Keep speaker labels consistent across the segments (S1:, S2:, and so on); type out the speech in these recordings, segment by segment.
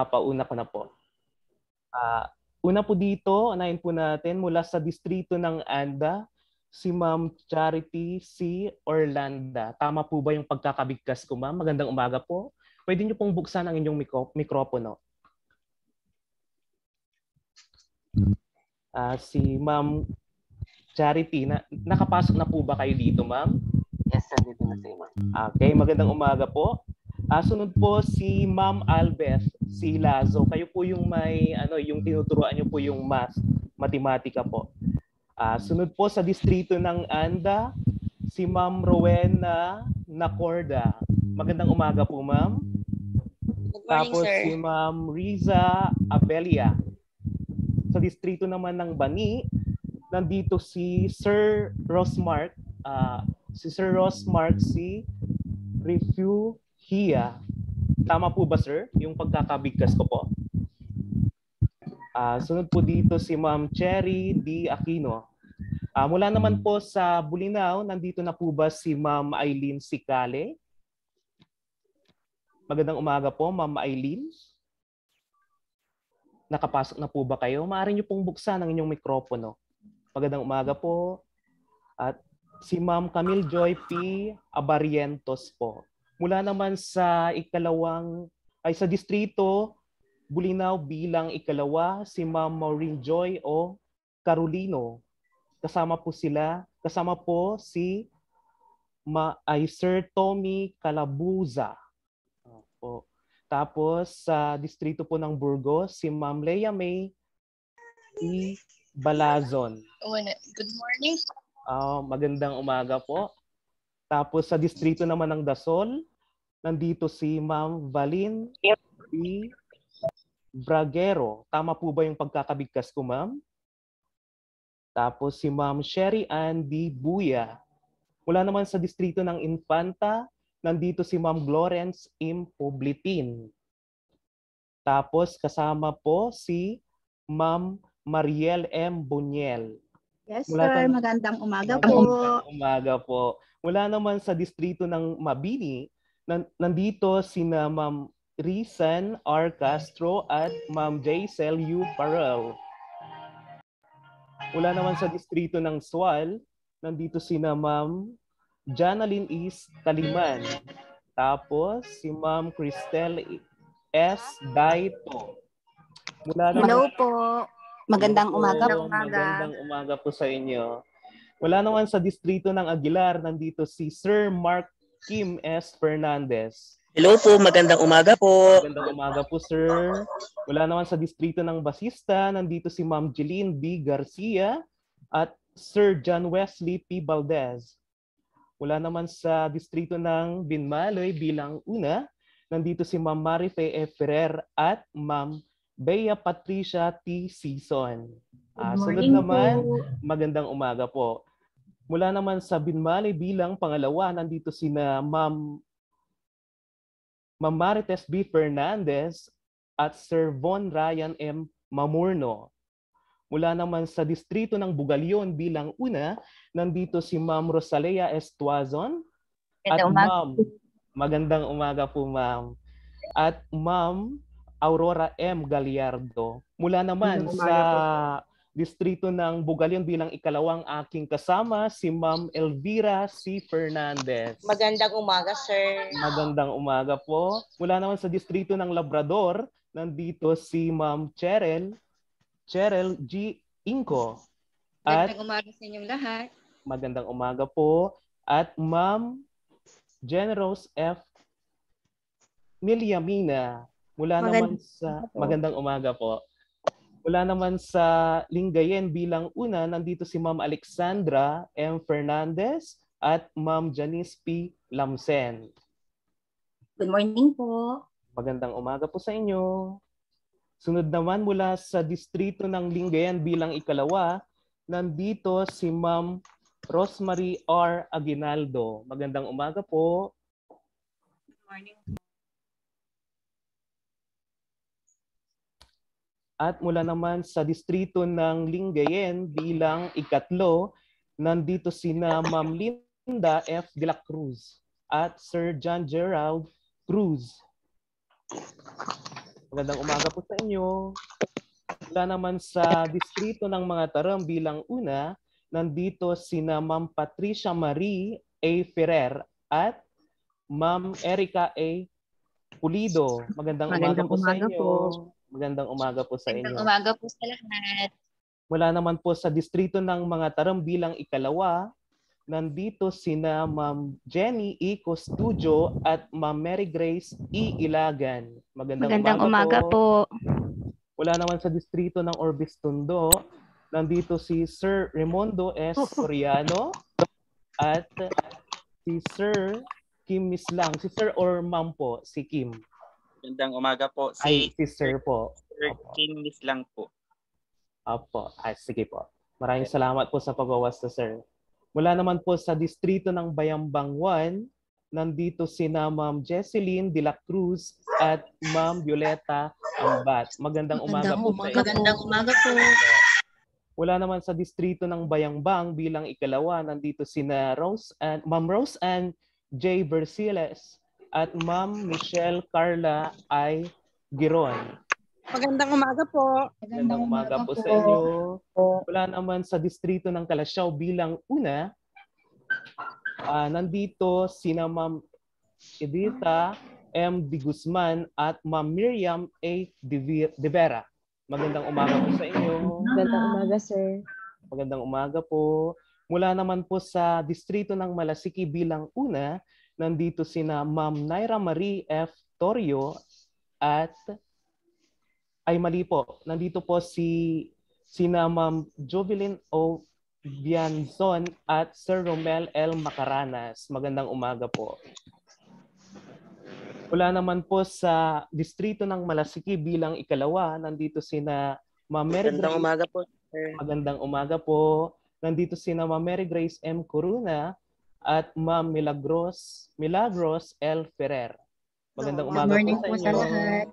S1: Pauna ko na po. Una po dito, anayin po natin mula sa distrito ng Anda, si Ma'am Charity C. Orlanda. Tama po ba yung pagkakabigkas ko, ma'am? Magandang umaga po. Pwede niyo pong buksan ang inyong mikropono. Si Ma'am Charity, nakapasok na po ba kayo dito, ma'am?
S2: Yes, sir. Dito na si ma'am.
S1: Okay, magandang umaga po. Sunod po si Ma'am Albeth C. Lazo. Kayo po yung may yung tinuturuan niyo po yung matematika po. Sunod po sa distrito ng Anda, si Ma'am Rowena Nacorda. Magandang umaga po, ma'am.
S3: Good morning,
S1: Tapos
S3: sir.
S1: si Ma'am Riza Abelia. Sa distrito naman ng Bani, nandito si Sir Rosmark. Si Sir Rosmark si Refugia. Tama po ba, sir? Yung pagkakabigkas ko po. Sunod po dito si Ma'am Cherry D. Aquino. Mula naman po sa Bulinaw, nandito na po ba si Ma'am Eileen Sicale? Magandang umaga po, Ma'am Eileen. Nakapasok na po ba kayo? Maaari niyo pong buksan ang inyong mikropono. Magandang umaga po. At si Ma'am Camille Joy P. Abarientos po. Mula naman sa sa distrito Bulinaw bilang ikalawa, si Ma'am Maureen Joy o Carolino. Kasama po si Sir Tommy Calabuza. Tapos sa distrito po ng Burgos, si Ma'am Leia May E. Balazon.
S3: Good morning.
S1: Magandang umaga po. Tapos sa distrito naman ng Dasol, nandito si Ma'am Valin E. Bragero. Tama po ba yung pagkakabigkas ko, ma'am? Tapos si Ma'am Sherry Ann D. Buya. Mula naman sa distrito ng Infanta, nandito si Ma'am Glorence M. Publitin. Tapos kasama po si Ma'am Mariel M. Bunyel.
S4: Yes, sir. Magandang umaga po.
S1: Magandang umaga po. Mula naman sa distrito ng Mabini, nandito sina Ma'am Rizan R. Castro at Ma'am Jaisel U. Parel. Mula naman sa distrito ng Sual, nandito sina Ma'am Janalyn Is Taliman. Tapos si Ma'am Cristel S. Daito.
S4: Hello po. Magandang umaga po.
S1: Magandang umaga po sa inyo. Mula naman sa distrito ng Aguilar, nandito si Sir Mark Kim S. Fernandez.
S2: Hello po, magandang umaga po.
S1: Magandang umaga po, sir. Mula naman sa distrito ng Basista, nandito si Ma'am Jeline B. Garcia at Sir John Wesley P. Valdez. Mula naman sa distrito ng Binmaloy bilang una, nandito si Ma'am Marife E. Ferrer at Ma'am Bea Patricia T. Season. Sunod naman, magandang umaga po. Mula naman sa Binmaloy bilang pangalawa, nandito si Ma'am Marites B. Fernandez at Sir Von Ryan M. Mamurno. Mula naman sa distrito ng Bugalyon bilang una, nandito si Ma'am Rosalea S. Tuazon at Ma'am, magandang umaga po, ma'am. At Ma'am Aurora M. Gallardo. Mula naman sa distrito ng Bugalyon bilang ikalawang aking kasama, si Ma'am Elvira C. Fernandez.
S3: Magandang umaga, sir.
S1: Magandang umaga po. Mula naman sa distrito ng Labrador, nandito si Ma'am Cheryl G. Inco. At
S3: Magandang umaga sa inyong lahat.
S1: magandang umaga po. At Ma'am Generous F. Miliamina. Mula naman sa magandang umaga po. Mula naman sa Lingayen bilang una, nandito si Ma'am Alexandra M. Fernandez at Ma'am Janice P. Lamsen.
S4: Good morning po.
S1: Magandang umaga po sa inyo. Sunod naman mula sa distrito ng Lingayen bilang ikalawa, nandito si Ma'am Rosemary R. Aguinaldo. Magandang umaga po.
S3: Good morning.
S1: At mula naman sa distrito ng Lingayen bilang ikatlo, nandito sina Ma'am Linda F. de la Cruz at Sir John Gerald Cruz. Magandang umaga po sa inyo. Mula naman sa distrito ng mga Taram bilang una, nandito sina Ma'am Patricia Marie A. Ferrer at Ma'am Erica A. Pulido. Magandang umaga po sa inyo. Magandang umaga po sa inyo.
S3: Magandang umaga po sa lahat.
S1: Mula naman po sa distrito ng mga Taram bilang ikalawa, nandito sina Ma'am Jenny E. Costudio at Ma'am Mary Grace E. Ilagan. Magandang umaga po. Mula naman sa distrito ng Orbis Tondo, nandito si Sir Raimondo S. Soriano at si Sir Kim Mislang. Si Sir or Ma'am po? Si Kim.
S5: Magandang umaga po.
S1: Si Sir po.
S5: Sir King lang po.
S1: Opo. Sige po. Maraming salamat po sa pagwawasto, Sir. Mula naman po sa distrito ng Bayambang 1, nandito sina Ma'am Jesseline de la Cruz at Ma'am Violeta Ambat. Magandang umaga po sa inyo.
S3: Magandang umaga po.
S1: Mula naman sa distrito ng Bayambang bilang ikalawa, nandito sina Ma'am Rose Ann J. Berciles at Ma'am Michelle Carla I. Giron.
S3: Magandang umaga po.
S1: Magandang umaga po sa inyo. Mula naman sa distrito ng Calasiao bilang una, nandito sina Ma'am Edita M. De Guzman at Ma'am Miriam A. De Vera. Magandang umaga po sa inyo.
S6: Magandang umaga, sir.
S1: Magandang umaga po. Mula naman po sa distrito ng Malasiki bilang una, nandito sina Ma'am Naira Marie F. Torio at mali po. Nandito po sina Ma'am Jovelyn O. Bianzon at Sir Romel L. Macaranas. Magandang umaga po. Mula naman po sa distrito ng Malasiki bilang ikalawa, nandito sina Ma'am Mary Grace.
S2: Magandang umaga po, sir.
S1: Magandang umaga po. Nandito sina Ma'am Mary Grace M. Coruna at Ma'am Milagros L. Ferrer. Magandang umaga po sa inyo.
S3: Sa lahat.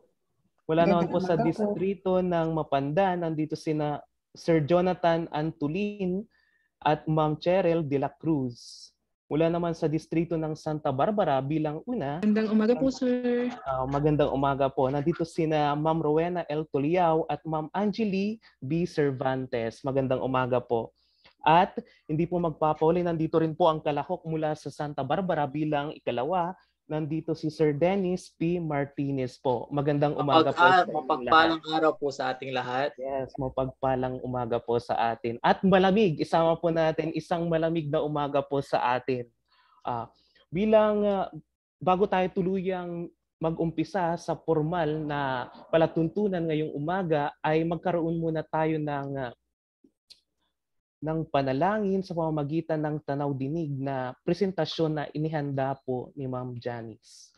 S1: Wala naman po sa distrito ng Mapanda, nandito sina Sir Jonathan Antulin at Ma'am Cheryl de la Cruz. Mula naman sa distrito ng Santa Barbara bilang una.
S6: Magandang umaga po, sir.
S1: Magandang umaga po. Nandito sina Ma'am Rowena L. Tuliao at Ma'am Angeli B. Cervantes. Magandang umaga po. At hindi po magpapauli, nandito rin po ang kalahok mula sa Santa Barbara bilang ikalawa. Nandito si Sir Dennis P. Martinez po. Magandang umaga po sa inyo
S7: mapagpalang araw po sa ating lahat.
S1: Yes, mapagpalang umaga po sa atin. At malamig, isama po natin isang malamig na umaga po sa atin. Bago tayo tuluyang mag-umpisa sa formal na palatuntunan ngayong umaga, ay magkaroon muna tayo ng panalangin sa pamamagitan ng tanaw-dinig na presentasyon na inihanda po ni Ma'am Janice.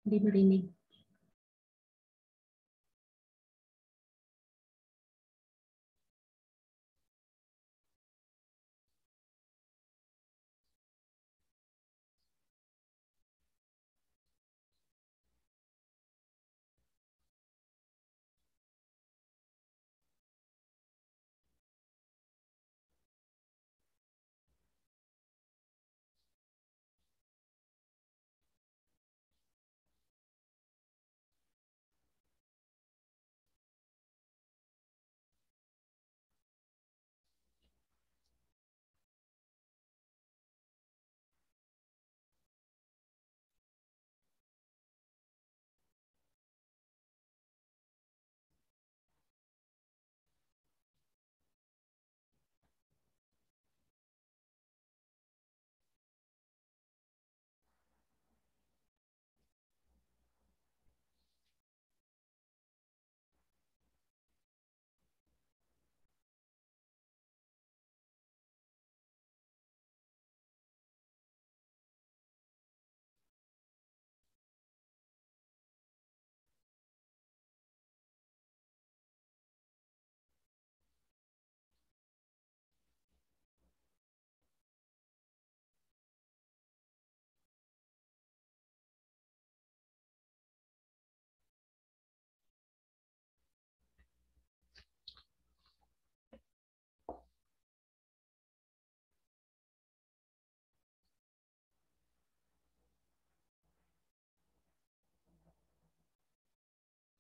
S6: Hindi marinig.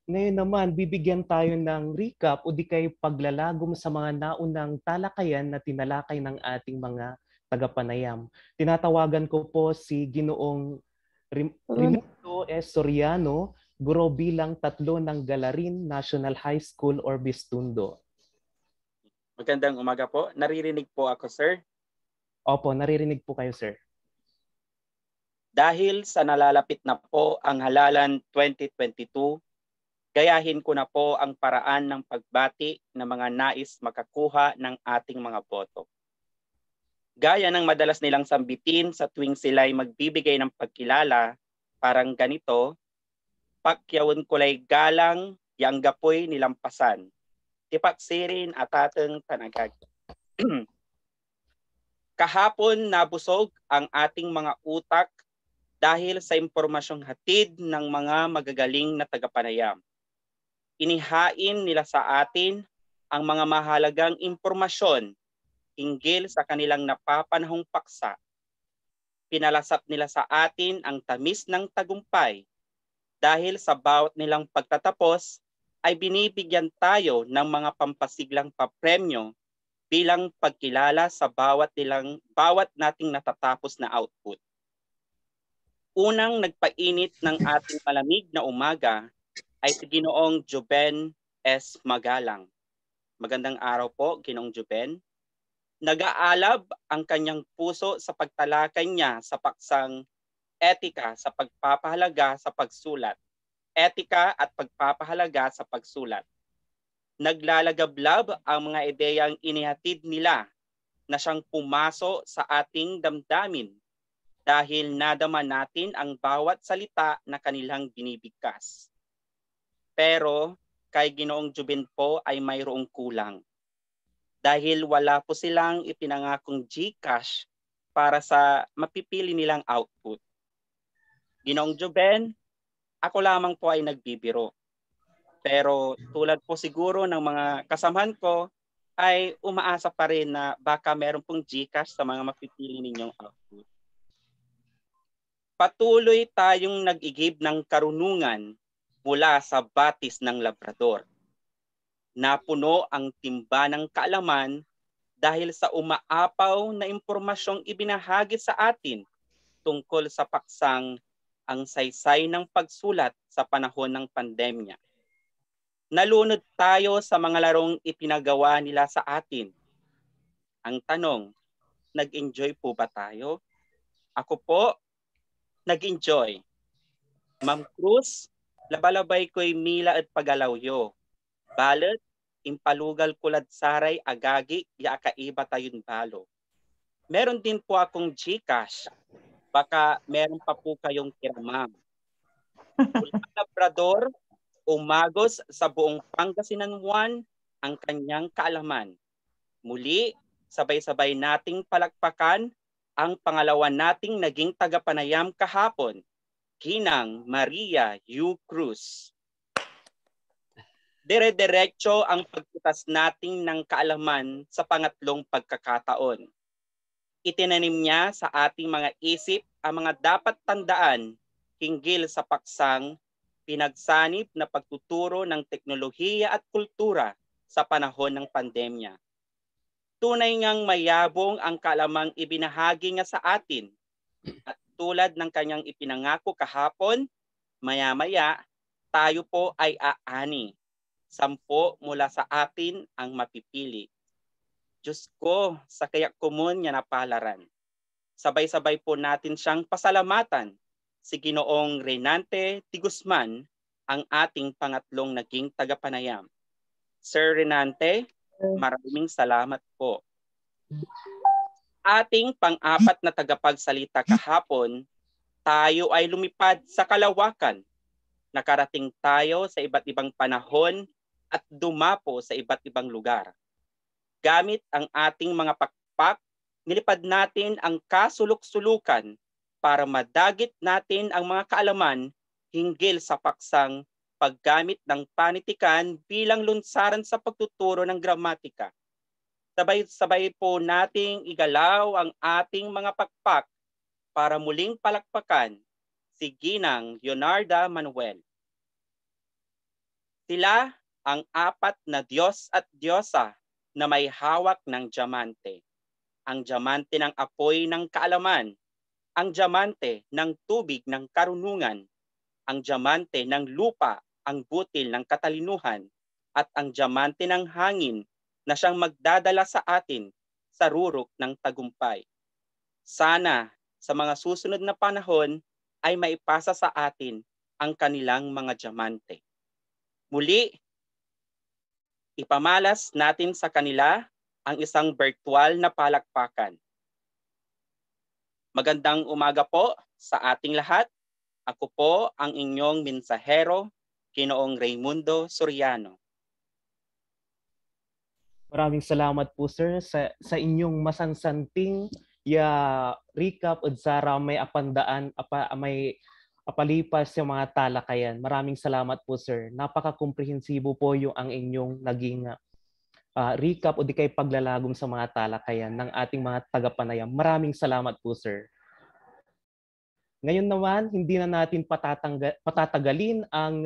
S1: Ngayon naman, bibigyan tayo ng recap o di kay paglalagom sa mga naunang talakayan na tinalakay ng ating mga tagapanayam. Tinatawagan ko po si Ginoong Raimundo S. Soriano, guro bilang 3 ng Galarin National High School, Orbistundo.
S5: Magandang umaga po. Naririnig po ako, sir.
S1: Opo, naririnig po kayo, sir.
S5: Dahil sa nalalapit na po ang halalan 2022, gayahin ko na po ang paraan ng pagbati ng mga nais makakuha ng ating mga boto. Gaya ng madalas nilang sambitin sa tuwing sila'y magbibigay ng pagkilala, parang ganito, pakyawon kulay galang, yang gapoy nilampasan, tipaksirin at ateng tanagag. Kahapon nabusog ang ating mga utak dahil sa impormasyong hatid ng mga magagaling na tagapanayam. Inihain nila sa atin ang mga mahalagang impormasyon hinggil sa kanilang napapanahong paksa. Pinalasap nila sa atin ang tamis ng tagumpay dahil sa bawat nilang pagtatapos ay binibigyan tayo ng mga pampasiglang papremyo bilang pagkilala sa bawat nating natatapos na output. Unang nagpainit ng ating malamig na umaga ay si Ginoong Juben S. Magalang. Magandang araw po, Ginoong Juben. Nag-aalab ang kanyang puso sa pagtalakay niya sa paksang etika sa pagpapahalaga sa pagsulat. Etika at pagpapahalaga sa pagsulat. Naglalagablab ang mga ideyang inihatid nila na siyang pumaso sa ating damdamin dahil nadama natin ang bawat salita na kanilang binibigkas. Pero kay Ginoong Juben po ay mayroong kulang. Dahil wala po silang ipinangakong GCash para sa mapipili nilang output. Ginoong Juben, ako lamang po ay nagbibiro. Pero tulad po siguro ng mga kasamahan ko, ay umaasa pa rin na baka meron pong GCash sa mga mapipili ninyong output. Patuloy tayong nag-igib ng karunungan mula sa batis ng Labrador. Napuno ang timba ng kaalaman dahil sa umaapaw na impormasyong ibinahagi sa atin tungkol sa paksang ang saysay ng pagsulat sa panahon ng pandemya. Nalunod tayo sa mga larong ipinagawa nila sa atin. Ang tanong, nag-enjoy po ba tayo? Ako po, nag-enjoy. Ma'am Cruz, labalabay ko'y mila at pagalawyo. Balet, impalugal kulad saray agagi ya kaiba tayon balo. Meron din po akong GCash. Baka meron pa po kayong kiramam. Labrador, umagos sa buong Pangasinan 1 ang kanyang kaalaman. Muli, sabay-sabay nating palakpakan ang pangalawa nating naging tagapanayam kahapon, Ginang Maria U. Cruz. Dire-diretso ang pagputas nating ng kaalaman sa pangatlong pagkakataon. Itinanim niya sa ating mga isip ang mga dapat tandaan hinggil sa paksang pinagsanib na pagtuturo ng teknolohiya at kultura sa panahon ng pandemya. Tunay ngang mayabong ang kaalamang ibinahagi niya sa atin at tulad ng kanyang ipinangako kahapon, maya-maya tayo po ay aani. 10 mula sa atin ang mapipili. Diyos ko, sa kayak kumun niya napalaran. Sabay-sabay po natin siyang pasalamatan. Si Ginoong Renante T. Guzman, ang ating pangatlong naging tagapanayam. Sir Renante, maraming salamat po. Ating pang-apat na tagapagsalita kahapon, tayo ay lumipad sa kalawakan. Nakarating tayo sa iba't ibang panahon at dumapo sa iba't ibang lugar. Gamit ang ating mga pakpak, nilipad natin ang kasuluk-sulukan para madagit natin ang mga kaalaman hinggil sa paksang paggamit ng panitikan bilang lunsaran sa pagtuturo ng gramatika. Sabay-sabay po nating igalaw ang ating mga pakpak para muling palakpakan si Ginang Leonarda Manuel. Sila ang apat na Diyos at Diyosa na may hawak ng diamante. Ang diamante ng apoy ng kaalaman, ang diamante ng tubig ng karunungan, ang diamante ng lupa, ang butil ng katalinuhan, at ang diamante ng hangin na siyang magdadala sa atin sa rurok ng tagumpay. Sana sa mga susunod na panahon ay maipasa sa atin ang kanilang mga diamante. Muli, ipamalas natin sa kanila ang isang virtual na palakpakan. Magandang umaga po sa ating lahat. Ako po ang inyong mensahero, Ginoong Raimundo Soriano.
S1: Maraming salamat po sir sa inyong masansanting recap at Sara may apandaan may apalipas sa mga talakayan. Maraming salamat po sir. Napaka-komprehensibo po yung ang inyong naging recap o di kay paglalagom sa mga talakayan ng ating mga tagapanayam. Maraming salamat po sir. Ngayon naman, hindi na natin patatagalin ang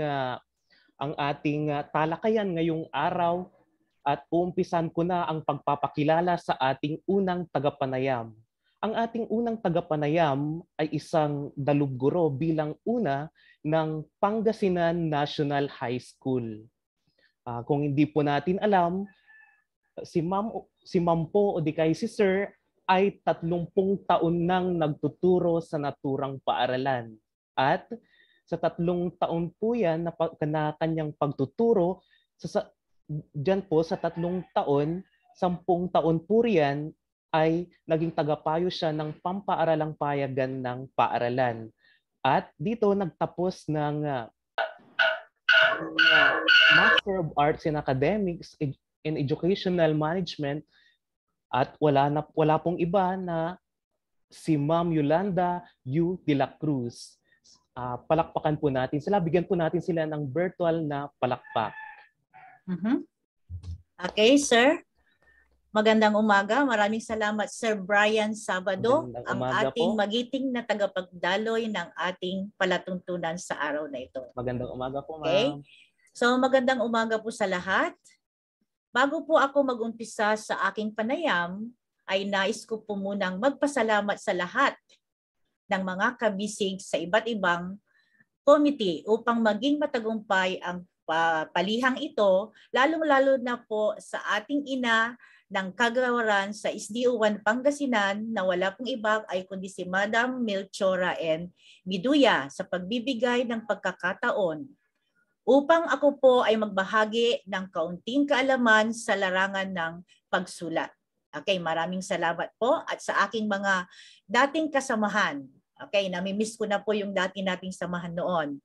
S1: ating talakayan ngayong araw at uumpisan ko na ang pagpapakilala sa ating unang tagapanayam. Ang ating unang tagapanayam ay isang dalubguro bilang una ng Pangasinan National High School. Kung hindi po natin alam, si ma'am po o di kay si sir ay 30 taon nang nagtuturo sa naturang paaralan. At sa 3 taon po yan na kanyang pagtuturo, diyan po sa 3 taon, 10 taon po riyan ay naging tagapayo siya ng pampaaralang payagan ng paaralan. At dito nagtapos ng Master of Arts in Academics and Educational Management. At wala pong iba na si Ma'am Yolanda U. de la Cruz. Palakpakan po natin sila. Bigyan po natin sila ng virtual na palakpak.
S8: Okay, sir. Magandang umaga. Maraming salamat, Sir Brian Sabado, ang ating magiting na tagapagdaloy ng ating palatuntunan sa araw na ito.
S1: Magandang umaga po, ma'am.
S8: Okay? So, magandang umaga po sa lahat. Bago po ako mag-umpisa sa aking panayam, ay nais ko po munang magpasalamat sa lahat ng mga kabisig sa iba't ibang committee upang maging matagumpay ang palihang ito, lalong-lalo na po sa ating ina ng kagawaran sa SDO1 Pangasinan na wala pong iba ay kundi si Madam Melchora N. Miduya sa pagbibigay ng pagkakataon upang ako po ay magbahagi ng kaunting kaalaman sa larangan ng pagsulat. Okay, maraming salamat po at sa aking mga dating kasamahan. Okay, namimiss ko na po yung dati nating samahan noon.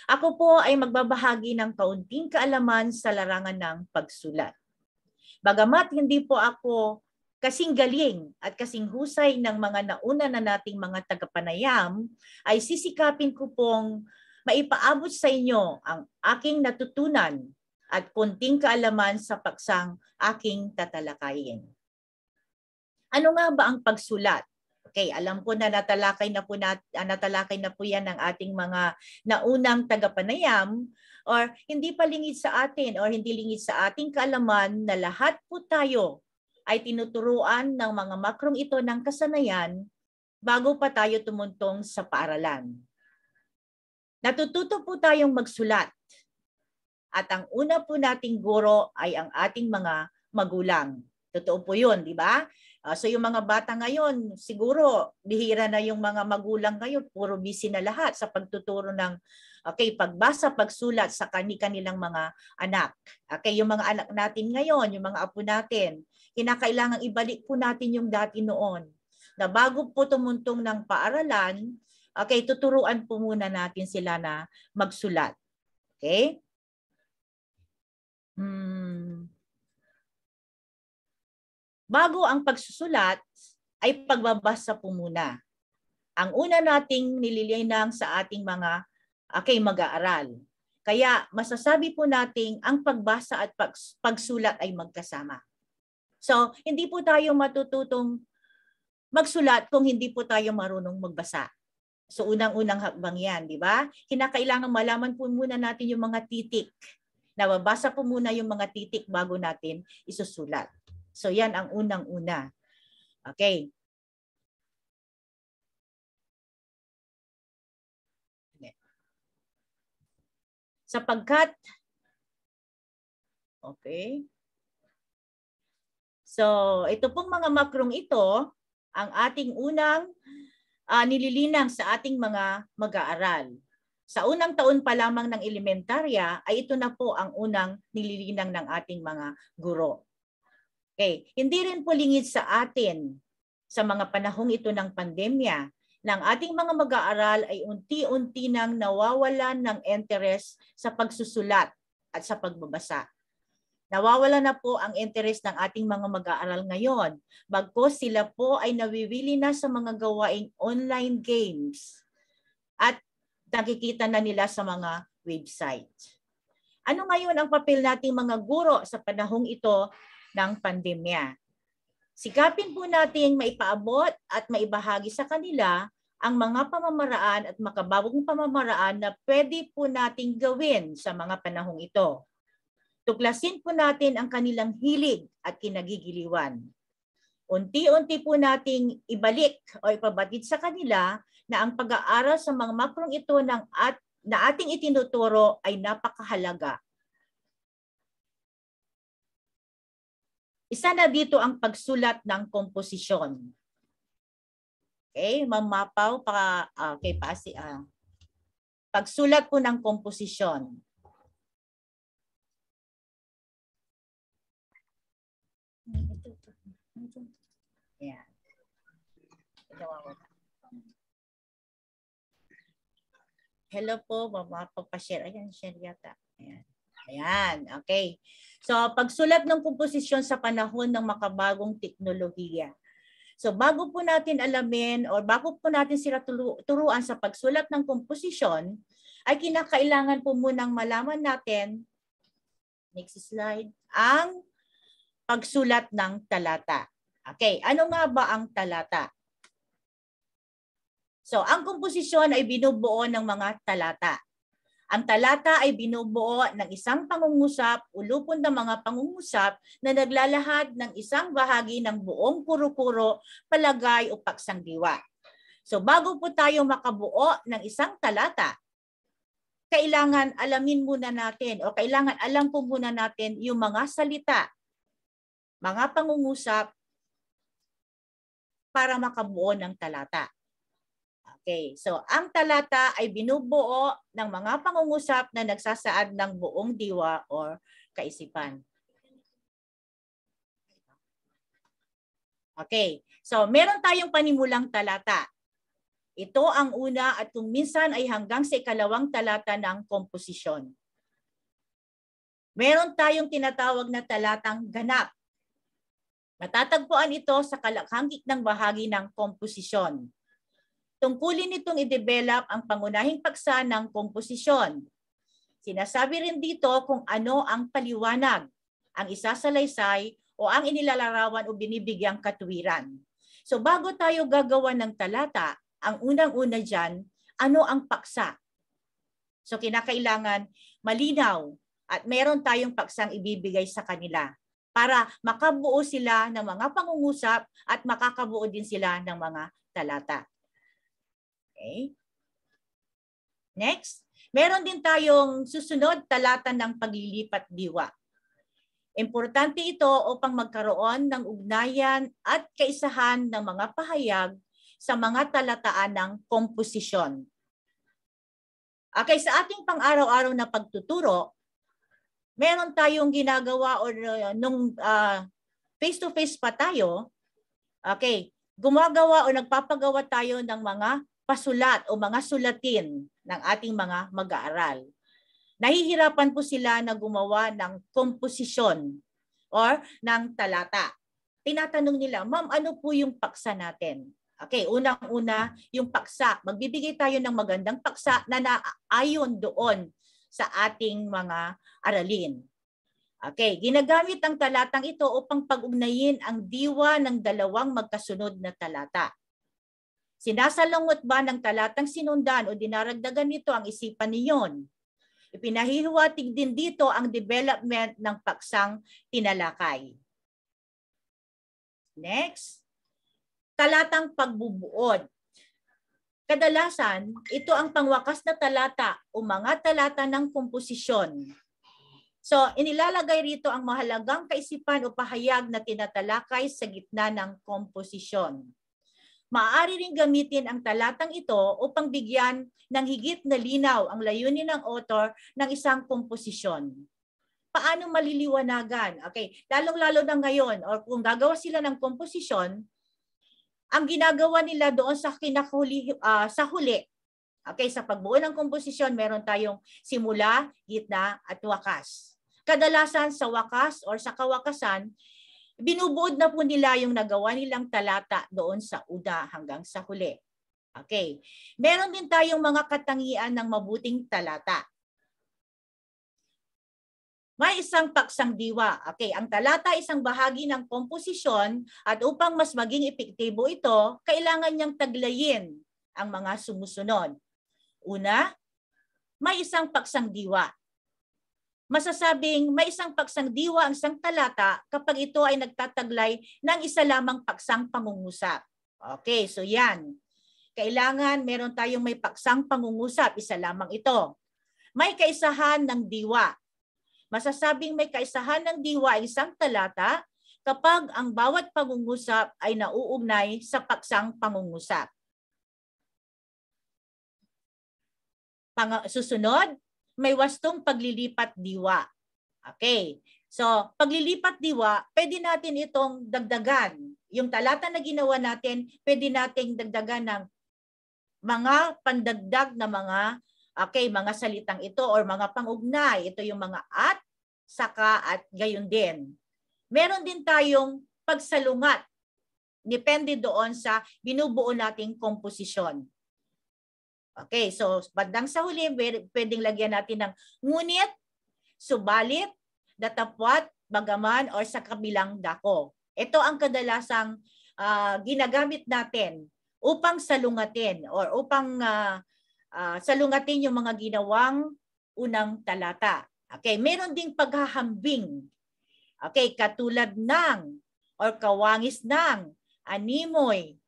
S8: Ako po ay magbabahagi ng kaunting kaalaman sa larangan ng pagsulat. Bagamat hindi po ako kasing galing at kasing husay ng mga nauna na nating mga tagapanayam, ay sisikapin ko pong maipaabot sa inyo ang aking natutunan at konting kaalaman sa paksang aking tatalakayin. Ano nga ba ang pagsulat? Okay, alam ko na natalakay na po yan ng ating mga naunang tagapanayam, or hindi pa lingid sa atin or hindi lingid sa ating kaalaman na lahat po tayo ay tinuturuan ng mga makrong ito ng kasanayan bago pa tayo tumuntong sa paaralan. Natututo po tayong magsulat at ang una po nating guro ay ang ating mga magulang. Totoo po yun, di ba? So yung mga bata ngayon, siguro bihira na yung mga magulang ngayon, puro busy na lahat sa pagtuturo ng pagbasa, pagsulat sa kanilang mga anak. Okay, yung mga anak natin ngayon, yung mga apo natin, kinakailangan ibalik po natin yung dati noon. Na bago po tumuntong ng paaralan, tuturuan po muna natin sila na magsulat. Okay? Bago ang pagsusulat, ay pagbabasa po muna. Ang una nating nililinang sa ating mga mag-aaral. Kaya masasabi po nating ang pagbasa at pagsulat ay magkasama. So, hindi po tayo matututong magsulat kung hindi po tayo marunong magbasa. So, unang-unang hakbang yan, di ba? Kinakailangan malaman po muna natin yung mga titik, Nababasa po muna yung mga titik bago natin isusulat. So yan ang unang-una. Okay. Sapagkat, okay. So, ito pong mga makrong ito, ang ating unang nililinang sa ating mga mag-aaral. Sa unang taon pa lamang ng elementarya, ay ito na po ang unang nililinang ng ating mga guro. Okay. Hindi rin po lingid sa atin sa mga panahong ito ng pandemya, ng ating mga mag-aaral ay unti-unti nang nawawalan ng interest sa pagsusulat at sa pagbabasa. Nawawala na po ang interest ng ating mga mag-aaral ngayon, bagkus sila po ay nawiwili na sa mga gawaing online games at nakikita na nila sa mga website. Ano ngayon ang papel nating mga guro sa panahong ito ng pandemya? Sikapin po nating maipaabot at maibahagi sa kanila ang mga pamamaraan at makabagong pamamaraan na pwede po nating gawin sa mga panahong ito. Tuklasin po natin ang kanilang hilig at kinagigiliwan. Unti-unti po nating ibalik o ipabatid sa kanila na ang pag-aaral sa mga makrong ito na ating itinuturo ay napakahalaga. Isa na dito ang pagsulat ng komposisyon. Okay, Ma'am Mapaw, pagsulat po ng komposisyon. Ayan. Hello po, Ma'am Mapaw, pa-share. Ayan, share yata. Ayan. Ayan, okay. So, pagsulat ng komposisyon sa panahon ng makabagong teknolohiya. So, bago po natin alamin o bago po natin sila turuan sa pagsulat ng komposisyon, ay kinakailangan po munang malaman natin, next slide, ang pagsulat ng talata. Okay, ano nga ba ang talata? So, ang komposisyon ay binubuo ng mga talata. Ang talata ay binubuo ng isang pangungusap o lupon ng mga pangungusap na naglalahad ng isang bahagi ng buong kuro-kuro, palagay o paksang diwa. So bago po tayo makabuo ng isang talata, kailangan alamin muna natin o kailangan alam po muna natin yung mga salita, mga pangungusap para makabuo ng talata. Okay, so ang talata ay binubuo ng mga pangungusap na nagsasaad ng buong diwa o kaisipan. Okay, so meron tayong panimulang talata. Ito ang una at kung minsan ay hanggang sa ikalawang talata ng komposisyon. Meron tayong tinatawag na talatang ganap. Matatagpuan ito sa kalakhang gitnang bahagi ng komposisyon. Tungkulin nitong i-develop ang pangunahing paksa ng komposisyon. Sinasabi rin dito kung ano ang paliwanag, ang isasalaysay o ang inilalarawan o binibigyang katuwiran. So bago tayo gagawa ng talata, ang unang-una dyan, ano ang paksa? So kinakailangan malinaw at meron tayong paksang ibibigay sa kanila para makabuo sila ng mga pangungusap at makakabuo din sila ng mga talata. Okay. Next, meron din tayong susunod talata ng paglilipat diwa. Importante ito upang magkaroon ng ugnayan at kaisahan ng mga pahayag sa mga talataan ng komposisyon. Okay, sa ating pang-araw-araw na pagtuturo, meron tayong ginagawa o nung face-to-face pa tayo, okay, gumagawa o nagpapagawa tayo ng mga pasulat o mga sulatin ng ating mga mag-aaral. Nahihirapan po sila na gumawa ng komposisyon or ng talata. Tinatanong nila, ma'am, ano po yung paksa natin? Okay, unang-una, yung paksa. Magbibigay tayo ng magandang paksa na naayon doon sa ating mga aralin. Okay, ginagamit ang talatang ito upang pag-ugnayin ang diwa ng dalawang magkasunod na talata. Sinasalungot ba ng talatang sinundan o dinaragdagan nito ang isipan niyon? Ipinahihiwatig din dito ang development ng paksang tinalakay. Next, talatang pagbubuod. Kadalasan, ito ang pangwakas na talata o mga talata ng komposisyon. So, inilalagay rito ang mahalagang kaisipan o pahayag na tinatalakay sa gitna ng komposisyon. Maaari ring gamitin ang talatang ito upang bigyan ng higit na linaw ang layunin ng author ng isang komposisyon. Paano maliliwanagan? Okay, lalong-lalo na ngayon, o kung gagawa sila ng komposisyon, ang ginagawa nila doon sa sa huli. Okay, sa pagbuo ng komposisyon, meron tayong simula, gitna, at wakas. Kadalasan sa wakas or sa kawakasan, binubuod na po nila yung nagawa nilang talata doon sa una hanggang sa huli. Okay. Meron din tayong mga katangian ng mabuting talata. May isang paksang diwa. Okay, ang talata ay isang bahagi ng komposisyon at upang mas maging epektibo ito, kailangan niyang taglayin ang mga sumusunod. Una, may isang paksang diwa. Masasabing may isang paksang diwa ang isang talata kapag ito ay nagtataglay ng isa lamang paksang pangungusap. Okay, so yan. Kailangan meron tayong may paksang pangungusap, isa lamang ito. May kaisahan ng diwa. Masasabing may kaisahan ng diwa ay isang talata kapag ang bawat pangungusap ay nauugnay sa paksang pangungusap. Susunod, may wastong paglilipat diwa. Okay. So, paglilipat diwa, pwede natin itong dagdagan. Yung talata na ginawa natin, pwede nating dagdagan ng mga pandagdag na mga mga salitang ito or mga pangugnay. Ito yung mga at, saka, at gayon din. Meron din tayong pagsalungat. Depende doon sa binubuo nating komposisyon. Okay, so bandang sa huli, pwedeng lagyan natin ng ngunit, subalit, datapwat, bagaman, or sa kabilang dako. Ito ang kadalasang ginagamit natin upang salungatin or upang salungatin yung mga ginawang unang talata. Okay, meron ding paghahambing. Okay, katulad ng or kawangis ng, animoy,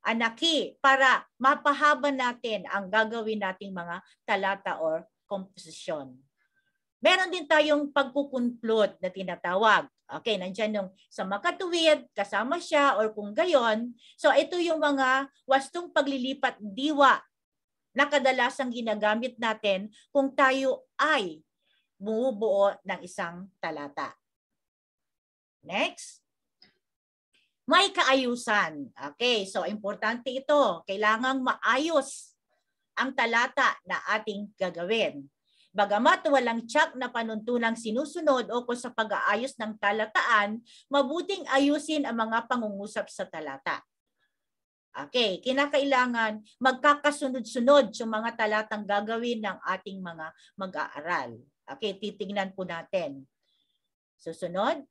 S8: anaki, para mapahaba natin ang gagawin nating mga talata or komposisyon. Meron din tayong pagkukunplot na tinatawag. Okay, nandyan yung sa makatuwid, kasama siya, or kung gayon. So ito yung mga wastong paglilipat diwa na kadalasang ginagamit natin kung tayo ay bumubuo ng isang talata. Next. May kaayusan. Okay, so importante ito. Kailangang maayos ang talata na ating gagawin. Bagamat walang tiyak na panuntunang sinusunod o kung sa pag-aayos ng talataan, mabuting ayusin ang mga pangungusap sa talata. Okay, kinakailangan magkakasunod-sunod yung mga talatang gagawin ng ating mga mag-aaral. Okay, titingnan po natin. Susunod.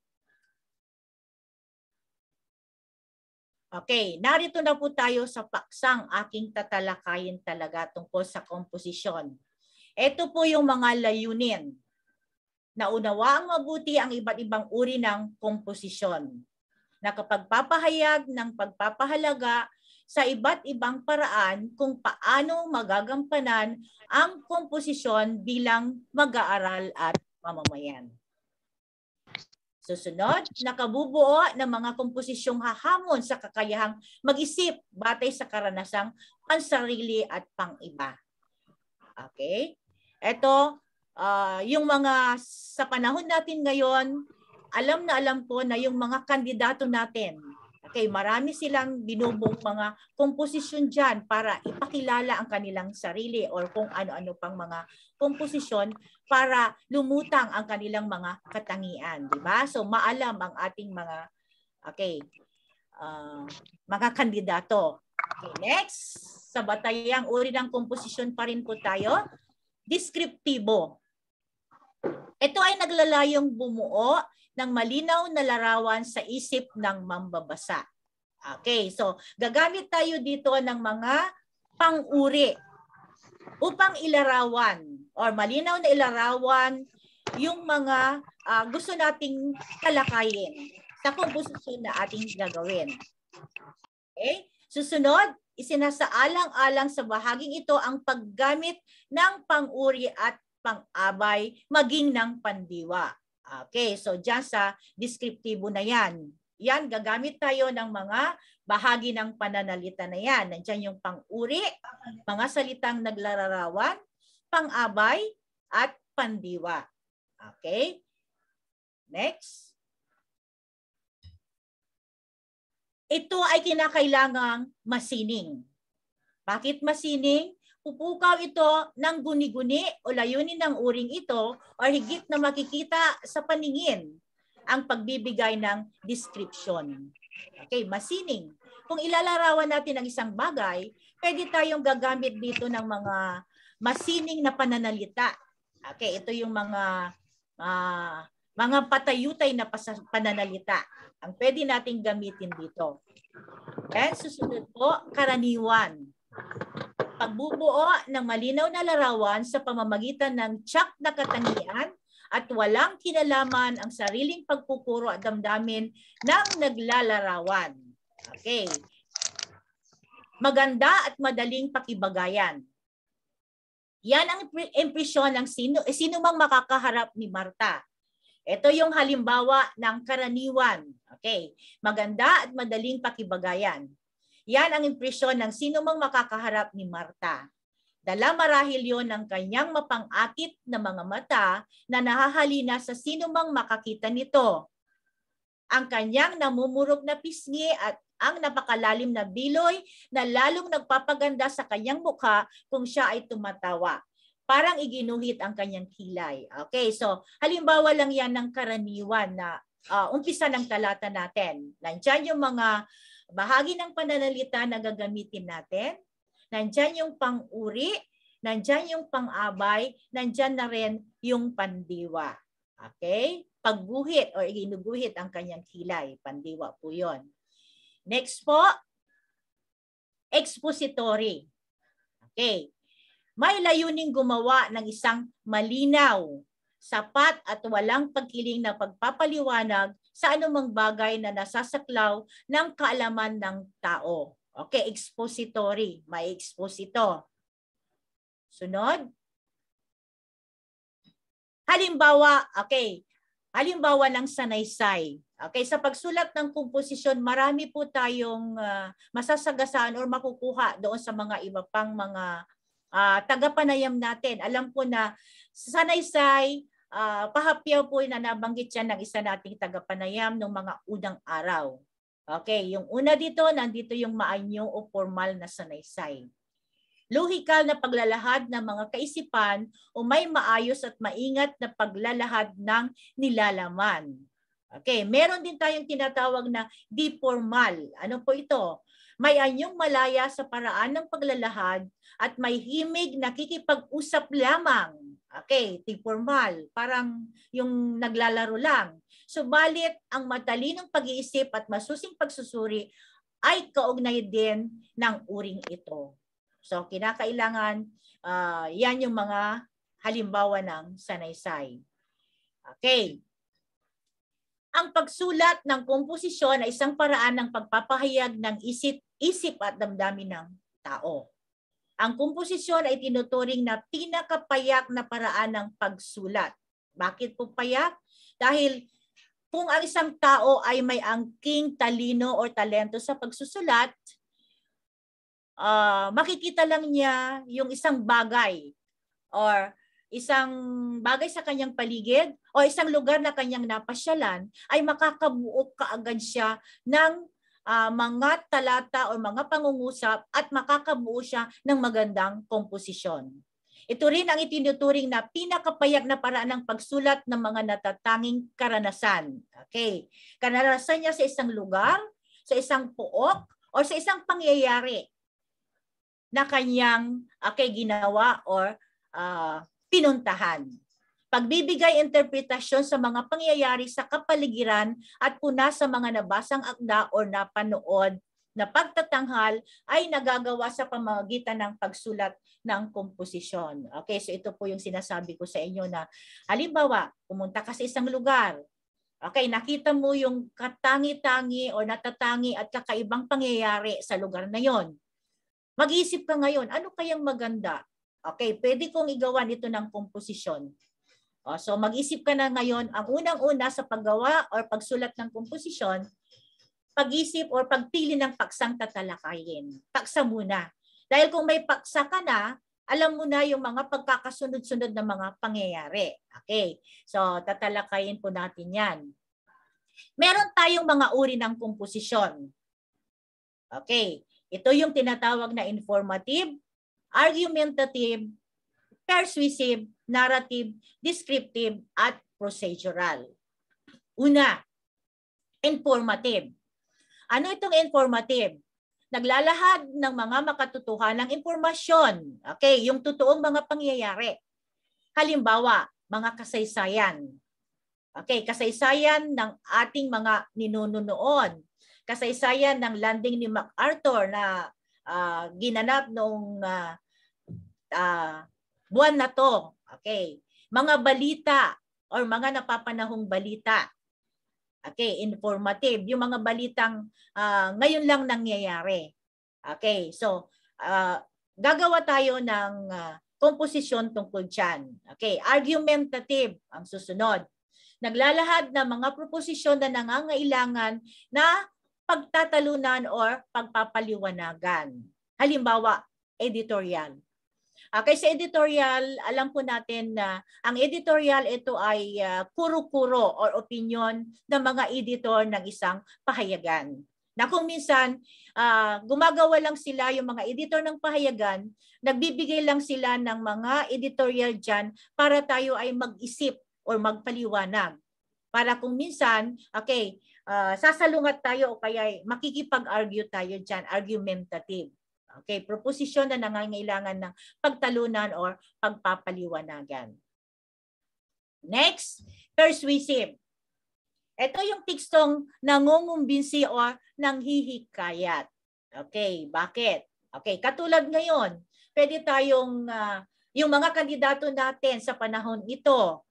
S8: Okay, narito na po tayo sa paksang aking tatalakayin talaga tungkol sa komposisyon. Ito po yung mga layunin. Naunawaang mabuti ang iba't ibang uri ng komposisyon. Nakapagpapahayag ng pagpapahalaga sa iba't ibang paraan kung paano magagampanan ang komposisyon bilang mag-aaral at mamamayan. Susunod, nakabubuo ng mga komposisyong hahamon sa kakayahang mag-isip batay sa karanasang pansarili at pang-iba. Okay? Ito, yung mga sa panahon natin ngayon, alam na alam ko na yung mga kandidato natin, okay, marami silang binubuong mga komposisyon dyan para ipakilala ang kanilang sarili or kung ano-ano pang mga komposisyon para lumutang ang kanilang mga katangian, di ba? So maalam ang ating mga mga kandidato. Okay, next, sa batayang uri ng komposisyon pa rin po tayo, deskriptibo. Ito ay naglalayong bumuo ng malinaw na larawan sa isip ng mambabasa. Okay, so gagamit tayo dito ng mga pang-uri upang ilarawan or malinaw na ilarawan yung mga gusto nating talakayin sa komposisyon na ating gagawin. Okay? Susunod, isinasaalang-alang sa bahaging ito ang paggamit ng pang-uri at pang-abay maging ng pandiwa. Okay, so dyan sa deskriptibo na yan. Yan, gagamit tayo ng mga bahagi ng pananalita na yan. Nandiyan yung pang-uri, mga salitang naglalarawan, pang-abay, at pandiwa. Okay? Next. Ito ay kinakailangang masining. Bakit masining? Pupukaw ito ng guni-guni o layunin ng uring ito o higit na makikita sa paningin ang pagbibigay ng description. Okay, masining. Kung ilalarawan natin ang isang bagay, pwede tayong gagamit dito ng mga masining na pananalita. Okay, ito yung mga patayutay na pananalita ang pwede nating gamitin dito. Okay, susunod po, karaniwan. Pagbubuo ng malinaw na larawan sa pamamagitan ng tiyak na katangian at walang kinalaman ang sariling pagpupuro at damdamin ng naglalarawan. Okay. Maganda at madaling pakibagayan. Yan ang impresyon ng sino mang makakaharap ni Marta. Ito yung halimbawa ng karaniwan. Okay. Maganda at madaling pakibagayan. Yan ang impresyon ng sino mang makakaharap ni Marta. Dala marahil yon ng kanyang mapang-akit na mga mata na nahahalina sa sino mang makakita nito. Ang kanyang namumurok na pisngi at ang napakalalim na biloy na lalong nagpapaganda sa kanyang mukha kung siya ay tumatawa. Parang iginuhit ang kanyang kilay. Okay, so halimbawa lang yan ng karaniwan na umpisa ng talata natin. Nandiyan yung mga bahagi ng pananalita na gagamitin natin. Nandiyan yung pang-uri, nandiyan yung pang-abay, nandiyan na rin yung pandiwa. Okay? Pagguhit o iginuguhit ang kanyang kilay. Pandiwa po yun. Next po, expository. Okay. May layuning gumawa ng isang malinaw, sapat at walang pagkiling na pagpapaliwanag sa anumang bagay na nasasaklaw ng kaalaman ng tao. Okay, expository. May exposito. Sunod. Halimbawa, okay. Halimbawa ng sanaysay. Okay, sa pagsulat ng komposisyon, marami po tayong masasagasaan or makukuha doon sa mga iba pang mga tagapanayam natin. Alam ko na sanaysay, pahapyaw po na nabanggit yan ng isa nating tagapanayam ng mga unang araw. Okay, yung una dito, nandito yung maanyo o formal na sanaysay. Lohikal na paglalahad ng mga kaisipan o may maayos at maingat na paglalahad ng nilalaman. Okay, meron din tayong tinatawag na di formal. Ano po ito? May anyong malaya sa paraan ng paglalahad at may himig na kikipag-usap lamang. Okay, di formal. Parang yung naglalaro lang. Subalit, ang matalinong pag-iisip at masusing pagsusuri ay kaugnay din ng uring ito. So, kinakailangan, yan yung mga halimbawa ng sanaysay. Okay. Ang pagsulat ng komposisyon ay isang paraan ng pagpapahayag ng isip at damdamin ng tao. Ang komposisyon ay tinuturing na pinakapayak na paraan ng pagsulat. Bakit po payak? Dahil kung ang isang tao ay may angking, talino o talento sa pagsusulat, makikita lang niya yung isang bagay or isang bagay sa kanyang paligid o isang lugar na kanyang napasyalan, ay makakabuo kaagad siya ng mga talata o mga pangungusap at makakabuo siya ng magandang komposisyon. Ito rin ang itinuturing na pinakapayak na paraan ng pagsulat ng mga natatanging karanasan. Okay. Karanasan niya sa isang lugar, sa isang pook, o sa isang pangyayari na kanyang ginawa or pinuntahan. Pagbibigay interpretasyon sa mga pangyayari sa kapaligiran at puna sa mga nabasang akda o napanood na pagtatanghal ay nagagawa sa pamamagitan ng pagsulat ng komposisyon. Okay, so ito po yung sinasabi ko sa inyo na halimbawa, pumunta ka sa isang lugar. Okay, nakita mo yung katangi-tangi o natatangi at kakaibang pangyayari sa lugar na yon. Mag-iisip ka ngayon, ano kayang maganda? Okay, pwede kong igawan ito ng komposisyon. So mag-isip ka na ngayon, ang unang-una sa paggawa or pagsulat ng komposisyon, pag-isip or pagpili ng paksang tatalakayin. Paksa muna. Dahil kung may paksa ka na, alam mo na yung mga pagkakasunod-sunod na mga pangyayari. Okay, so tatalakayin po natin yan. Meron tayong mga uri ng komposisyon. Okay, ito yung tinatawag na informative, argumentative, persuasive, narrative, descriptive, at procedural. Una, informative. Ano itong informative? Naglalahad ng mga makatotohanang impormasyon. Okay, yung totoong mga pangyayari. Halimbawa, mga kasaysayan. Okay, kasaysayan ng ating mga ninuno noon. Kasaysayan ng landing ni MacArthur na ginanap noong buwan na to. Okay, mga balita or mga napapanahong balita. Okay, informative. Yung mga balitang ngayon lang nangyayari. Okay, so gagawa tayo ng komposisyon tungkol dyan. Okay, argumentative ang susunod. Naglalahad ng mga proposisyon na nangangailangan na pagtatalunan or pagpapaliwanagan. Halimbawa, editorial. Okay, sa editorial, alam po natin na ang editorial ito ay kuro-kuro or opinion ng mga editor ng isang pahayagan. Na kung minsan, gumagawa lang sila yung mga editor ng pahayagan, nagbibigay lang sila ng mga editorial dyan para tayo ay mag-isip or magpaliwanag. Para kung minsan, okay, sasalungat tayo o kaya makikipag-argue tayo dyan, argumentative. Okay, proposisyon na nangangailangan ng pagtalunan or pagpapaliwanagan. Next, persuasive. Ito yung tekstong nangungumbinsi or nanghihikayat. Okay, bakit? Okay, katulad ngayon, pwede tayong, yung mga kandidato natin sa panahon ito,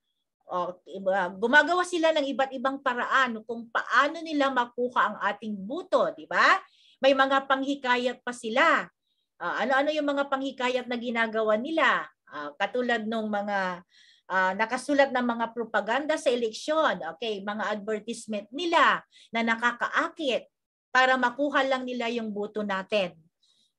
S8: gumagawa sila ng iba't ibang paraan kung paano nila makuha ang ating boto, di ba? May mga panghikayat pa sila. Ano-ano yung mga panghikayat na ginagawa nila? Katulad ng mga nakasulat ng mga propaganda sa eleksyon, okay, mga advertisement nila na nakakaakit para makuha lang nila yung boto natin.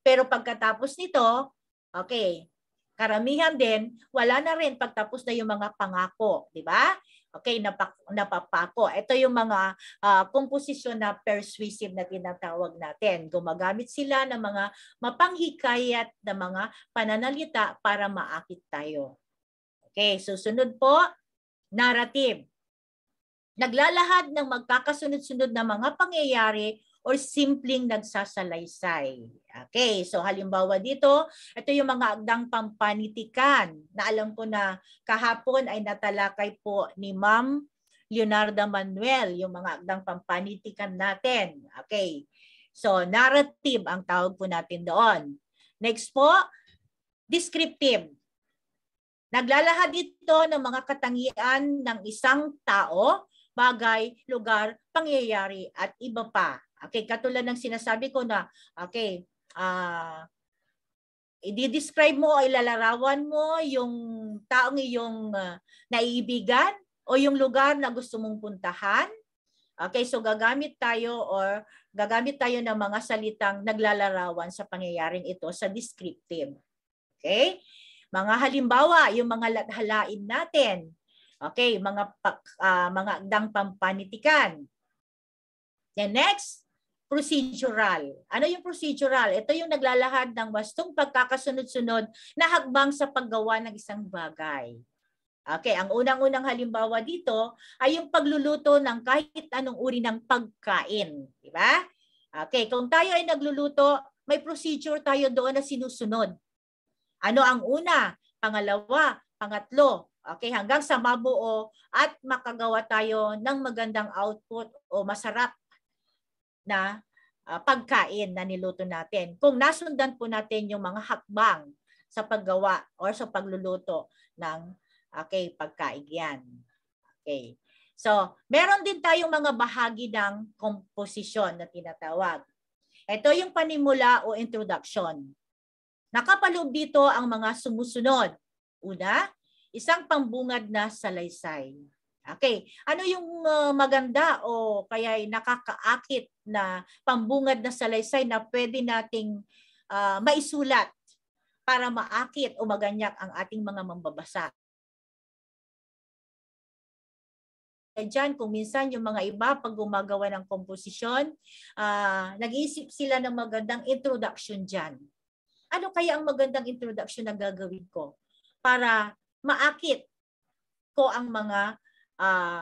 S8: Pero pagkatapos nito, okay, karamihan din, wala na rin pagtapos na yung mga pangako, di ba? Okay, napapako. Ito yung mga komposisyon na persuasive na tinatawag natin. Gumagamit sila ng mga mapanghikayat na mga pananalita para maakit tayo. Okay, susunod po, narrative. Naglalahad ng magkakasunod-sunod na mga pangyayari or simpleng nagsasalaysay. Okay, so halimbawa dito, ito yung mga agdang pampanitikan na alam ko na kahapon ay natalakay po ni Ma'am Leonarda Manuel, yung mga agdang pampanitikan natin. Okay, so narrative ang tawag po natin doon. Next po, descriptive. Naglalahad ito ng mga katangian ng isang tao, bagay, lugar, pangyayari at iba pa. Okay, katulad ng sinasabi ko na, okay, i-describe mo o ilalarawan mo yung taong iyong naiibigan o yung lugar na gusto mong puntahan. Okay, so gagamit tayo ng mga salitang naglalarawan sa pangyayaring ito sa descriptive. Okay? Mga halimbawa, yung mga lathalain natin. Okay, mga agdang pampanitikan. Then next, procedural. Ano yung procedural? Ito yung naglalahad ng wastong pagkakasunod-sunod na hakbang sa paggawa ng isang bagay. Okay, ang unang-unang halimbawa dito ay yung pagluluto ng kahit anong uri ng pagkain. Diba? Okay, kung tayo ay nagluluto, may procedure tayo doon na sinusunod. Ano ang una, pangalawa, pangatlo, okay, hanggang sa mabuo at makagawa tayo ng magandang output o masarap na pagkain na niluto natin. Kung nasundan po natin yung mga hakbang sa paggawa or sa pagluluto ng pagkain yan. Okay. So, meron din tayong mga bahagi ng komposisyon na tinatawag. Ito yung panimula o introduction. Nakapaloob dito ang mga sumusunod. Una, isang pambungad na salaysay. Okay, ano yung maganda o kaya nakakaakit na pambungad na salaysay na pwede nating maisulat para maakit o maganyak ang ating mga mambabasa? Diyan, kung minsan yung mga iba pag gumagawa ng komposisyon, nag-iisip sila ng magandang introduction dyan. Ano kaya ang magandang introduction na gagawin ko para maakit ko ang mga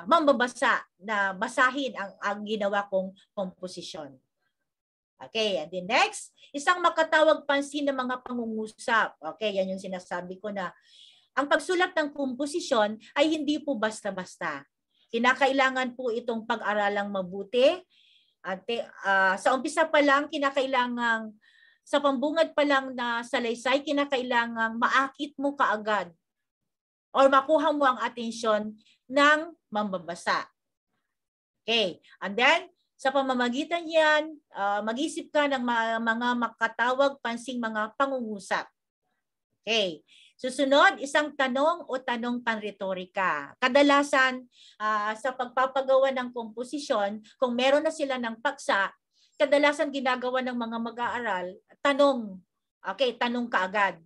S8: mambabasa na basahin ang ginawa kong komposisyon? Okay, and then next, isang makatawag pansin ng mga pangungusap. Okay, yan yung sinasabi ko na ang pagsulat ng komposisyon ay hindi po basta-basta. Kinakailangan po itong pag-aralang mabuti. At sa umpisa pa lang, kinakailangan sa pambungad pa lang na salaysay, kinakailangan maakit mo kaagad or makuha mo ang atensyon ng mambabasa. Okay. And then, sa pamamagitan yan, mag-isip ka ng mga makatawag pansing mga pangungusap. Okay. Susunod, isang tanong o tanong panretorika. Kadalasan, sa pagpapagawa ng komposisyon, kung meron na sila ng paksa, kadalasan ginagawa ng mga mag-aaral, tanong. Okay, tanong kaagad.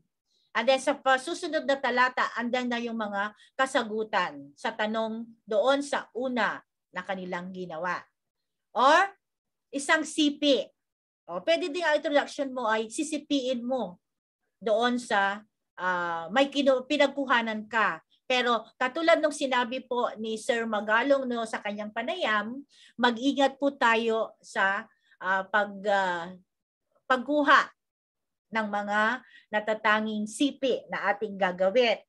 S8: And then sa susunod na talata, andan na yung mga kasagutan sa tanong doon sa una na kanilang ginawa. Or isang sipi. O, pwede din ang introduction mo ay sisipiin mo doon sa may pinagkuhanan ka. Pero katulad ng sinabi po ni Sir Magalong sa kanyang panayam, mag-ingat po tayo sa pagkuha ng mga natatanging sipi na ating gagawin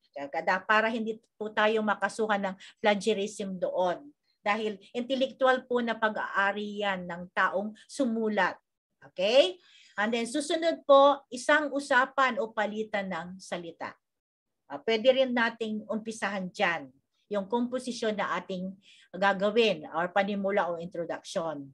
S8: para hindi po tayo makasuhan ng plagiarism doon. Dahil intellectual po na pag-aari yan ng taong sumulat. Okay? And then susunod po, isang usapan o palitan ng salita. Pwede rin nating umpisahan dyan yung komposisyon na ating gagawin or panimula o introduction.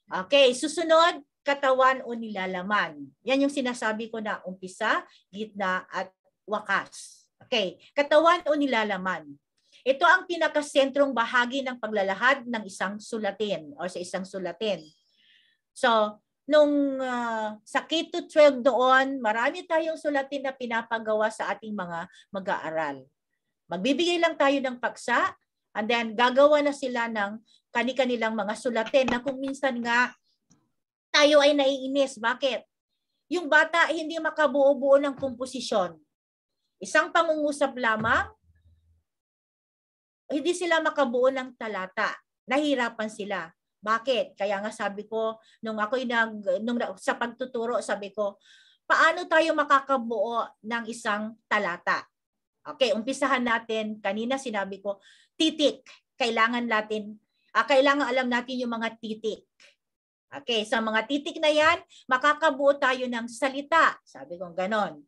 S8: Okay, susunod, katawan o nilalaman. Yan yung sinasabi ko na umpisa, gitna at wakas. Okay, katawan o nilalaman. Ito ang pinakasentrong bahagi ng paglalahad ng isang sulatin o sa isang sulatin. So, nung sa K-12 doon, marami tayong sulatin na pinapagawa sa ating mga mag-aaral. Magbibigay lang tayo ng paksa and then gagawa na sila ng kani-kanilang mga sulatin na kung minsan nga tayo ay naiinis. Bakit? Yung bata hindi makabuo-buo ng komposisyon. Isang pangungusap lamang, hindi sila makabuo ng talata. Nahirapan sila. Bakit? Kaya nga sabi ko, nung ako'y sa pagtuturo, sabi ko, paano tayo makakabuo ng isang talata? Okay, umpisahan natin. Kanina sinabi ko, titik. Kailangan alam natin yung mga titik. Okay, sa mga titik na yan, makakabuo tayo ng salita. Sabi ko ganon.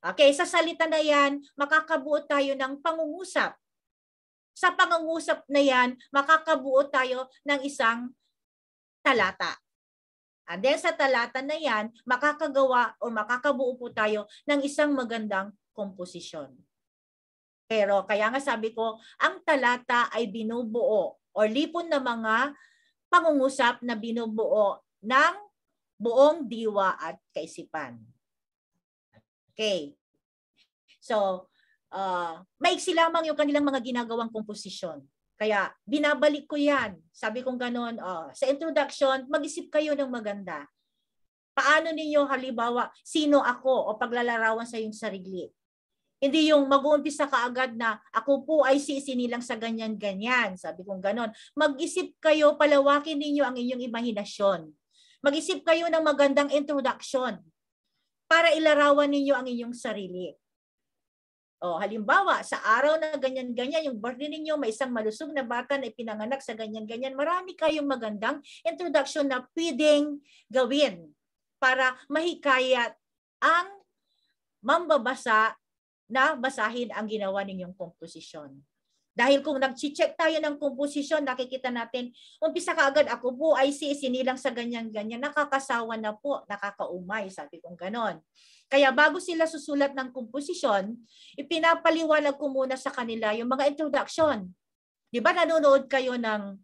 S8: Okay, sa salita na yan, makakabuo tayo ng pangungusap. Sa pangungusap na yan, makakabuo tayo ng isang talata. And then sa talata na yan, makakagawa o makakabuo po tayo ng isang magandang komposisyon. Pero kaya nga sabi ko, ang talata ay binubuo o lipon na mga pangungusap na binubuo ng buong diwa at kaisipan. Okay. So, maiksi lamang yung kanilang mga ginagawang komposisyon. Kaya binabalik ko yan. Sabi kong ganon, sa introduction, mag-isip kayo ng maganda. Paano ninyo halimbawa, sino ako o paglalarawan sa iyong sarili? Hindi yung mag-uumpisa kaagad na ako po ay sisinilang sa ganyan-ganyan. Sabi kong ganon. Mag-isip kayo, palawakin ninyo ang inyong imahinasyon. Mag-isip kayo ng magandang introduction para ilarawan ninyo ang inyong sarili. O, halimbawa, sa araw na ganyan-ganyan, yung birthday ninyo, may isang malusog na bata na ipinanganak sa ganyan-ganyan, marami kayong magandang introduction na pwedeng gawin para mahikayat ang mambabasa na basahin ang ginawa ninyong komposisyon. Dahil kung nag-check tayo ng komposisyon, nakikita natin, umpisa kaagad, ako po ay sinilang sa ganyan-ganyan, nakakasawa na po, nakakaumay, sabi kong ganon. Kaya bago sila susulat ng komposisyon, ipinapaliwanag ko muna sa kanila yung mga introduction. Di ba nanonood kayo ng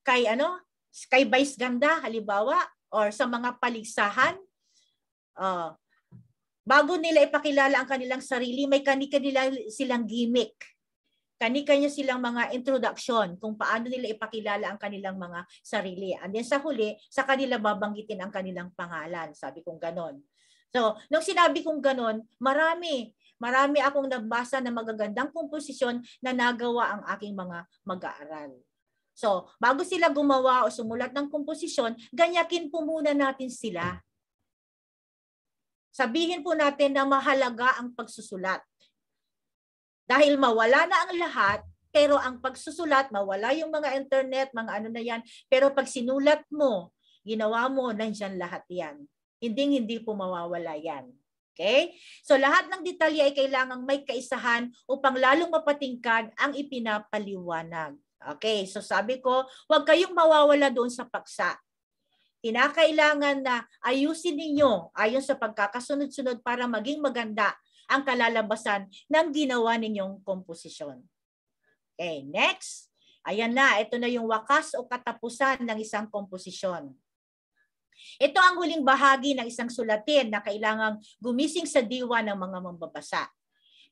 S8: kay Vice Ganda, halimbawa, or sa mga paligsahan, bago nila ipakilala ang kanilang sarili, may kani-kanila silang gimmick. Kani-kanya silang mga introduction kung paano nila ipakilala ang kanilang mga sarili. And then sa huli, sa kanila babanggitin ang kanilang pangalan. Sabi kong ganon. So, nung sinabi kong ganon, marami akong nabasa na magagandang komposisyon na nagawa ang aking mga mag-aaral. So, bago sila gumawa o sumulat ng komposisyon, ganyakin po muna natin sila. Sabihin po natin na mahalaga ang pagsusulat. Dahil mawala na ang lahat, pero ang pagsusulat, mawala yung mga internet, mga ano na yan, pero pag sinulat mo, ginawa mo, nandyan lahat yan. Hindi po mawawala yan. Okay? So lahat ng detalye ay kailangang may kaisahan upang lalong mapatingkad ang ipinapaliwanag. Okay, so sabi ko, huwag kayong mawawala doon sa paksa. Kinakailangan na ayusin ninyo ayon sa pagkakasunod-sunod para maging maganda ang kalalabasan ng ginawa ninyong komposisyon. Okay, next. Ayan na, ito na yung wakas o katapusan ng isang komposisyon. Ito ang huling bahagi ng isang sulatin na kailangang gumising sa diwa ng mga mambabasa.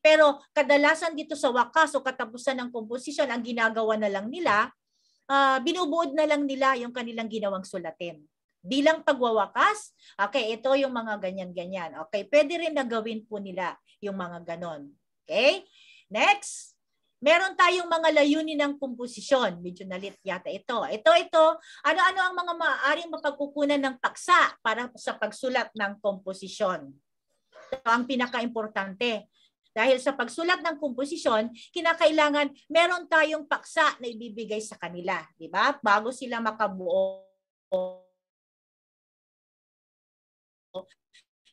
S8: Pero kadalasan dito sa wakas o katapusan ng komposisyon, ang ginagawa na lang nila, binubuod na lang nila yung kanilang ginawang sulatin. Bilang pagwawakas, okay, ito yung mga ganyan-ganyan. Okay, pwede rin na gawin po nila yung mga ganon. Okay? Next, meron tayong mga layunin ng komposisyon. Medyo nalit yata ito. Ito, ano-ano ang mga maaaring mapagkukunan ng paksa para sa pagsulat ng komposisyon. Ito ang pinaka-importante. Dahil sa pagsulat ng komposisyon, kinakailangan meron tayong paksa na ibibigay sa kanila. Diba? Bago sila makabuo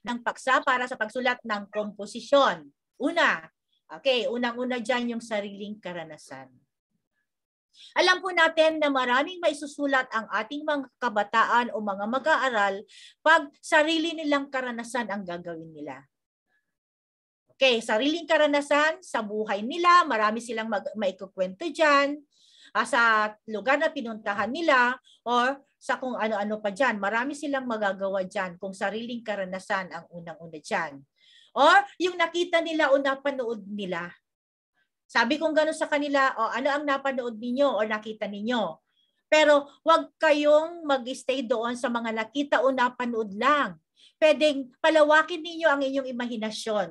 S8: ng paksa para sa pagsulat ng komposisyon. Unang-una dyan yung sariling karanasan. Alam po natin na maraming maisusulat ang ating mga kabataan o mga mag-aaral pag sarili nilang karanasan ang gagawin nila. Okay, sariling karanasan sa buhay nila, marami silang maikukwento dyan, sa lugar na pinuntahan nila, or sa kung ano-ano pa dyan. Marami silang magagawa dyan kung sariling karanasan ang unang-una dyan. Or yung nakita nila o napanood nila. Sabi kong gano'n sa kanila, ano ang napanood ninyo o nakita ninyo. Pero huwag kayong mag-stay doon sa mga nakita o napanood lang. Pwedeng palawakin ninyo ang inyong imahinasyon.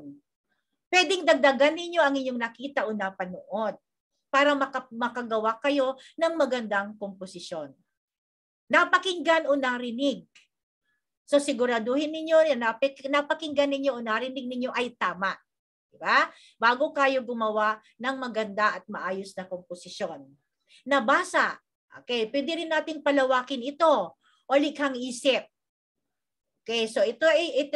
S8: Pwedeng dagdagan ninyo ang inyong nakita o napanood para makagawa kayo ng magandang komposisyon. Napakinggan o narinig. So siguraduhin ninyo, napakinggan ninyo o narinig ninyo ay tama. Diba? Bago kayo gumawa ng maganda at maayos na komposisyon. Nabasa. Okay, pwede rin nating palawakin ito o likhang isip. Okay, so ito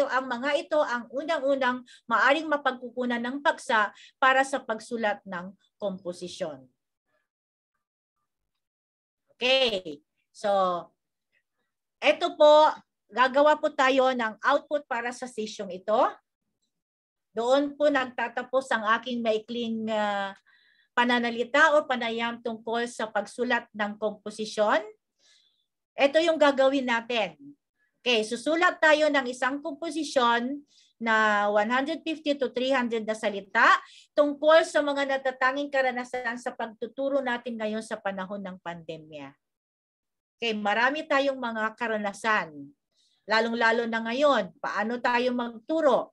S8: ang unang-unang maaring mapagkukunan ng paksa para sa pagsulat ng komposisyon. Okay. So, ito po, gagawa po tayo ng output para sa session ito. Doon po nagtatapos ang aking maikling pananalita o panayam tungkol sa pagsulat ng komposisyon. Ito yung gagawin natin. Okay, susulat tayo ng isang komposisyon na 150 to 300 na salita tungkol sa mga natatanging karanasan sa pagtuturo natin ngayon sa panahon ng pandemya. Okay, marami tayong mga karanasan. Lalong-lalo na ngayon, paano tayo magturo?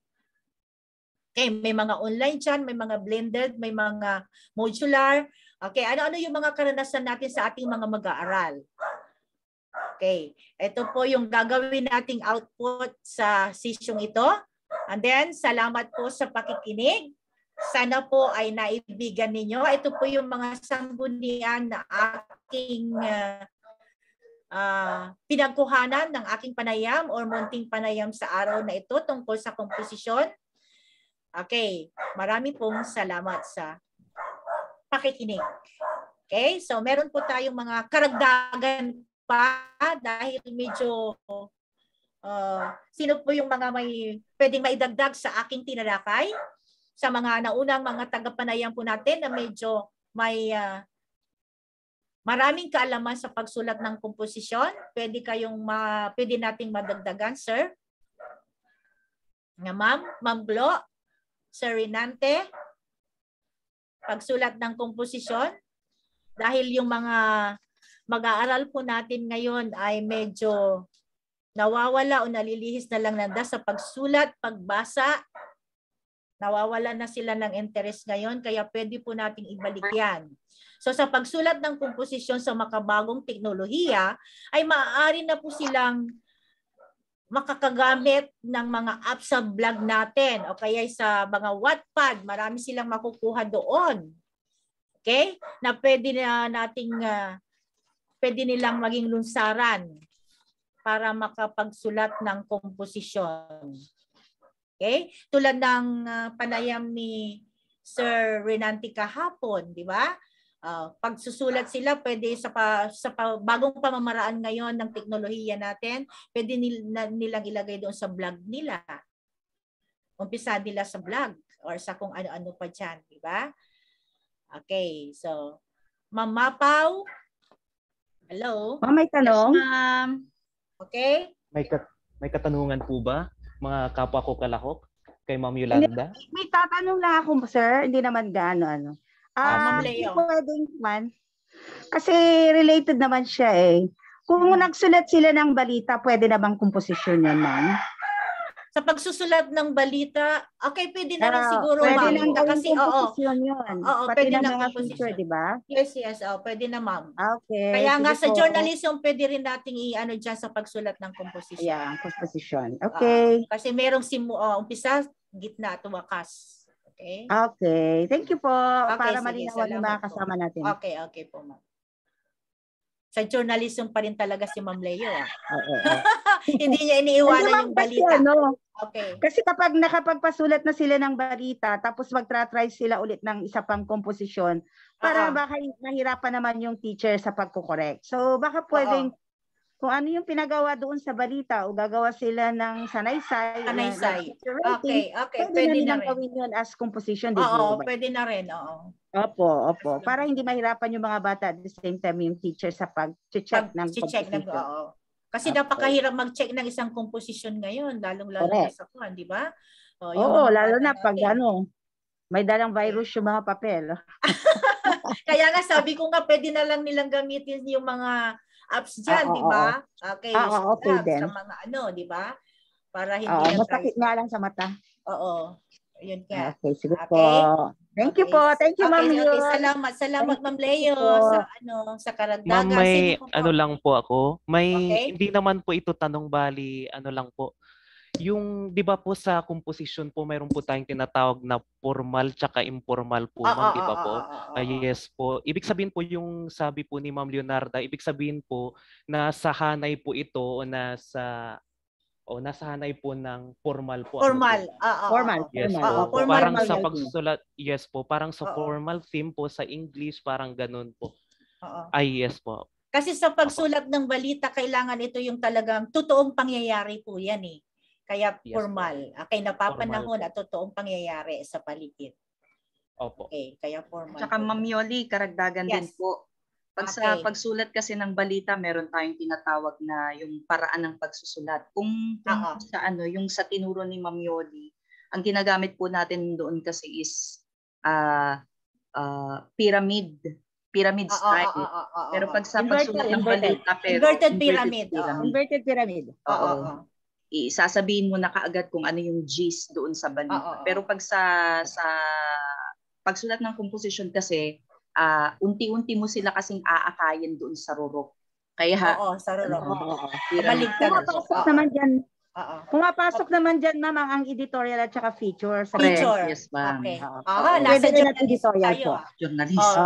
S8: Okay, may mga online dyan, may mga blended, may mga modular. Okay, ano-ano yung mga karanasan natin sa ating mga mag-aaral? Okay, ito po yung gagawin nating output sa session ito. And then, salamat po sa pakikinig. Sana po ay naibigan ninyo. Ito po yung mga sanggunian na aking pinagkuhanan ng aking panayam or munting panayam sa araw na ito tungkol sa komposisyon. Okay, marami pong salamat sa pakikinig. Okay, so meron po tayong mga karagdagan pa dahil medyo sino po yung mga may pwedeng maidagdag sa aking tinalakay sa mga naunang mga tagapanayam po natin na medyo may maraming kaalaman sa pagsulat ng komposisyon. Pwede nating madagdagan, sir. Ma'am Glo, Sir Renante, pagsulat ng komposisyon. Dahil yung mga mag-aaral po natin ngayon ay medyo nawawala o nalilihis na lang nanda sa pagsulat, pagbasa. Nawawala na sila ng interest ngayon, kaya pwede po nating ibalik yan. So sa pagsulat ng komposisyon sa makabagong teknolohiya, ay maaari na po silang makakagamit ng mga apps sa blog natin o kaya sa mga Wattpad, marami silang makukuha doon. Okay? Na pwede nilang maging lunsaran para makapagsulat ng komposisyon. Okay? Tulad ng panayam ni Sir Renante kahapon, di ba? Pagsusulat sila, pwede sa bagong pamamaraan ngayon ng teknolohiya natin, pwede nilang ilagay doon sa blog nila. Umpisa nila sa blog or sa kung ano-ano pa dyan, di ba? Okay, so Ma'am Mapaw. Hello.
S4: May tanong?
S8: Yes, ma'am. Okay.
S1: May katanungan po ba, mga kapwa ko kalahok, kay Ma'am Yolanda?
S4: May tatanong lang ako, sir. Hindi naman gaano.
S8: Ma'am Leo.
S4: Pwedeng man. Kasi related naman siya eh. Kung nagsulat sila ng balita, pwede na bang komposisyon yan, ma'am?
S8: Sa pagsusulat ng balita, okay, pwede na rin siguro,
S4: pwede
S8: ma'am.
S4: nang gawin
S8: Kasi,
S4: komposisyon yun.
S8: Oo,
S4: Pati
S8: pwede
S4: na
S8: na
S4: mga
S8: komposisyon.
S4: feature, di ba?
S8: Yes, pwede na, ma'am.
S4: Okay.
S8: Kaya nga sa
S4: sige po.
S8: journalism, pwede rin nating i-ano dyan sa pagsulat ng komposisyon.
S4: Yeah, komposisyon. Okay.
S8: Kasi merong umpisa, gitna at wakas. Okay?
S4: Okay. Thank you po.
S8: Okay,
S4: Para
S8: sige,
S4: malinawan yung
S8: salamat
S4: mga kasama natin.
S8: Okay po, ma'am. Sa journalism pa rin talaga si Ma'am Leo.
S4: Oo.
S8: Hindi niya iniiwanan yung
S4: Kasi
S8: balita.
S4: Okay. Kasi kapag nakapagpasulat na sila ng balita, tapos magtra-try sila ulit ng isa pang komposisyon, para baka mahirapan naman yung teacher sa pagkukorek. So baka pwedeng, kung ano yung pinagawa doon sa balita, o gagawa sila ng sanaysay.
S8: Okay.
S4: Pwede na gawin yun as composition.
S8: Oo, pwede na rin. Oo.
S4: Opo. Para hindi mahirapan yung mga bata at the same time yung teacher sa pag-check ng composition.
S8: Kasi napakahirap mag-check ng isang composition ngayon, lalong-lalo na sa kuwan, di ba?
S4: Oo, lalo na pag may dalang virus yung mga papel.
S8: Kaya nga sabi ko nga, pwede na lang nilang gamitin yung mga apps dyan, di ba? Okay,
S4: okay
S8: sa mga di ba? Para hindi
S4: masakit nga lang sa mata.
S8: Oo. Yun nga.
S4: Okay, sige po. Thank you po. Thank you, Ma'am Leo.
S8: Salamat, Ma'am Leo, sa karagdagan.
S1: Ma'am, may lang po ako. Hindi naman po ito tanong, bali, lang po. Yung, di ba po sa composition po, mayroon po tayong tinatawag na formal tsaka informal po, ma'am, di ba po? Yes po. Ibig sabihin po yung sabi po ni Ma'am Leonarda, ibig sabihin po na sa hanay po ito o nasa hanay po ng formal po.
S8: Formal.
S1: Formal. Yes po. Parang sa pagsusulat, yes po. Parang sa formal theme po sa English, parang ganun po. Ay, yes po.
S8: Kasi sa pagsulat ng balita, kailangan ito yung talagang totoong pangyayari po yan eh. Kaya formal. Okay, napapanahon at totoong pangyayari sa paligid.
S1: Opo.
S8: Okay, kaya formal.
S9: Tsaka Ma'am Yoli, karagdagan din po. Pag sa pagsulat kasi ng balita, meron tayong tinatawag na yung paraan ng pagsusulat. Kung sa yung sa tinuro ni Ma'am Yoli, ang ginagamit po natin doon kasi is pyramid style. Pero pag sa pagsulat ng balita,
S8: inverted pyramid.
S4: Inverted pyramid.
S9: Oo. Sasabihin mo na kaagad kung ano yung gist doon sa balita. Pero pag sa pagsulat ng composition kasi, unti-unti mo sila kasing aakayin doon sa rurok. Kaya
S8: sa rurok.
S4: Pumapasok naman dyan,
S8: Oo.
S4: Pumapasok naman dyan, ma'am, ang editorial at saka feature.
S8: Feature.
S9: Yes, ma'am.
S8: Okay.
S4: Oo.
S8: Nasa
S4: Pwede rin at
S8: journalism
S4: editorial
S8: tayo.
S4: po.
S9: Journalism.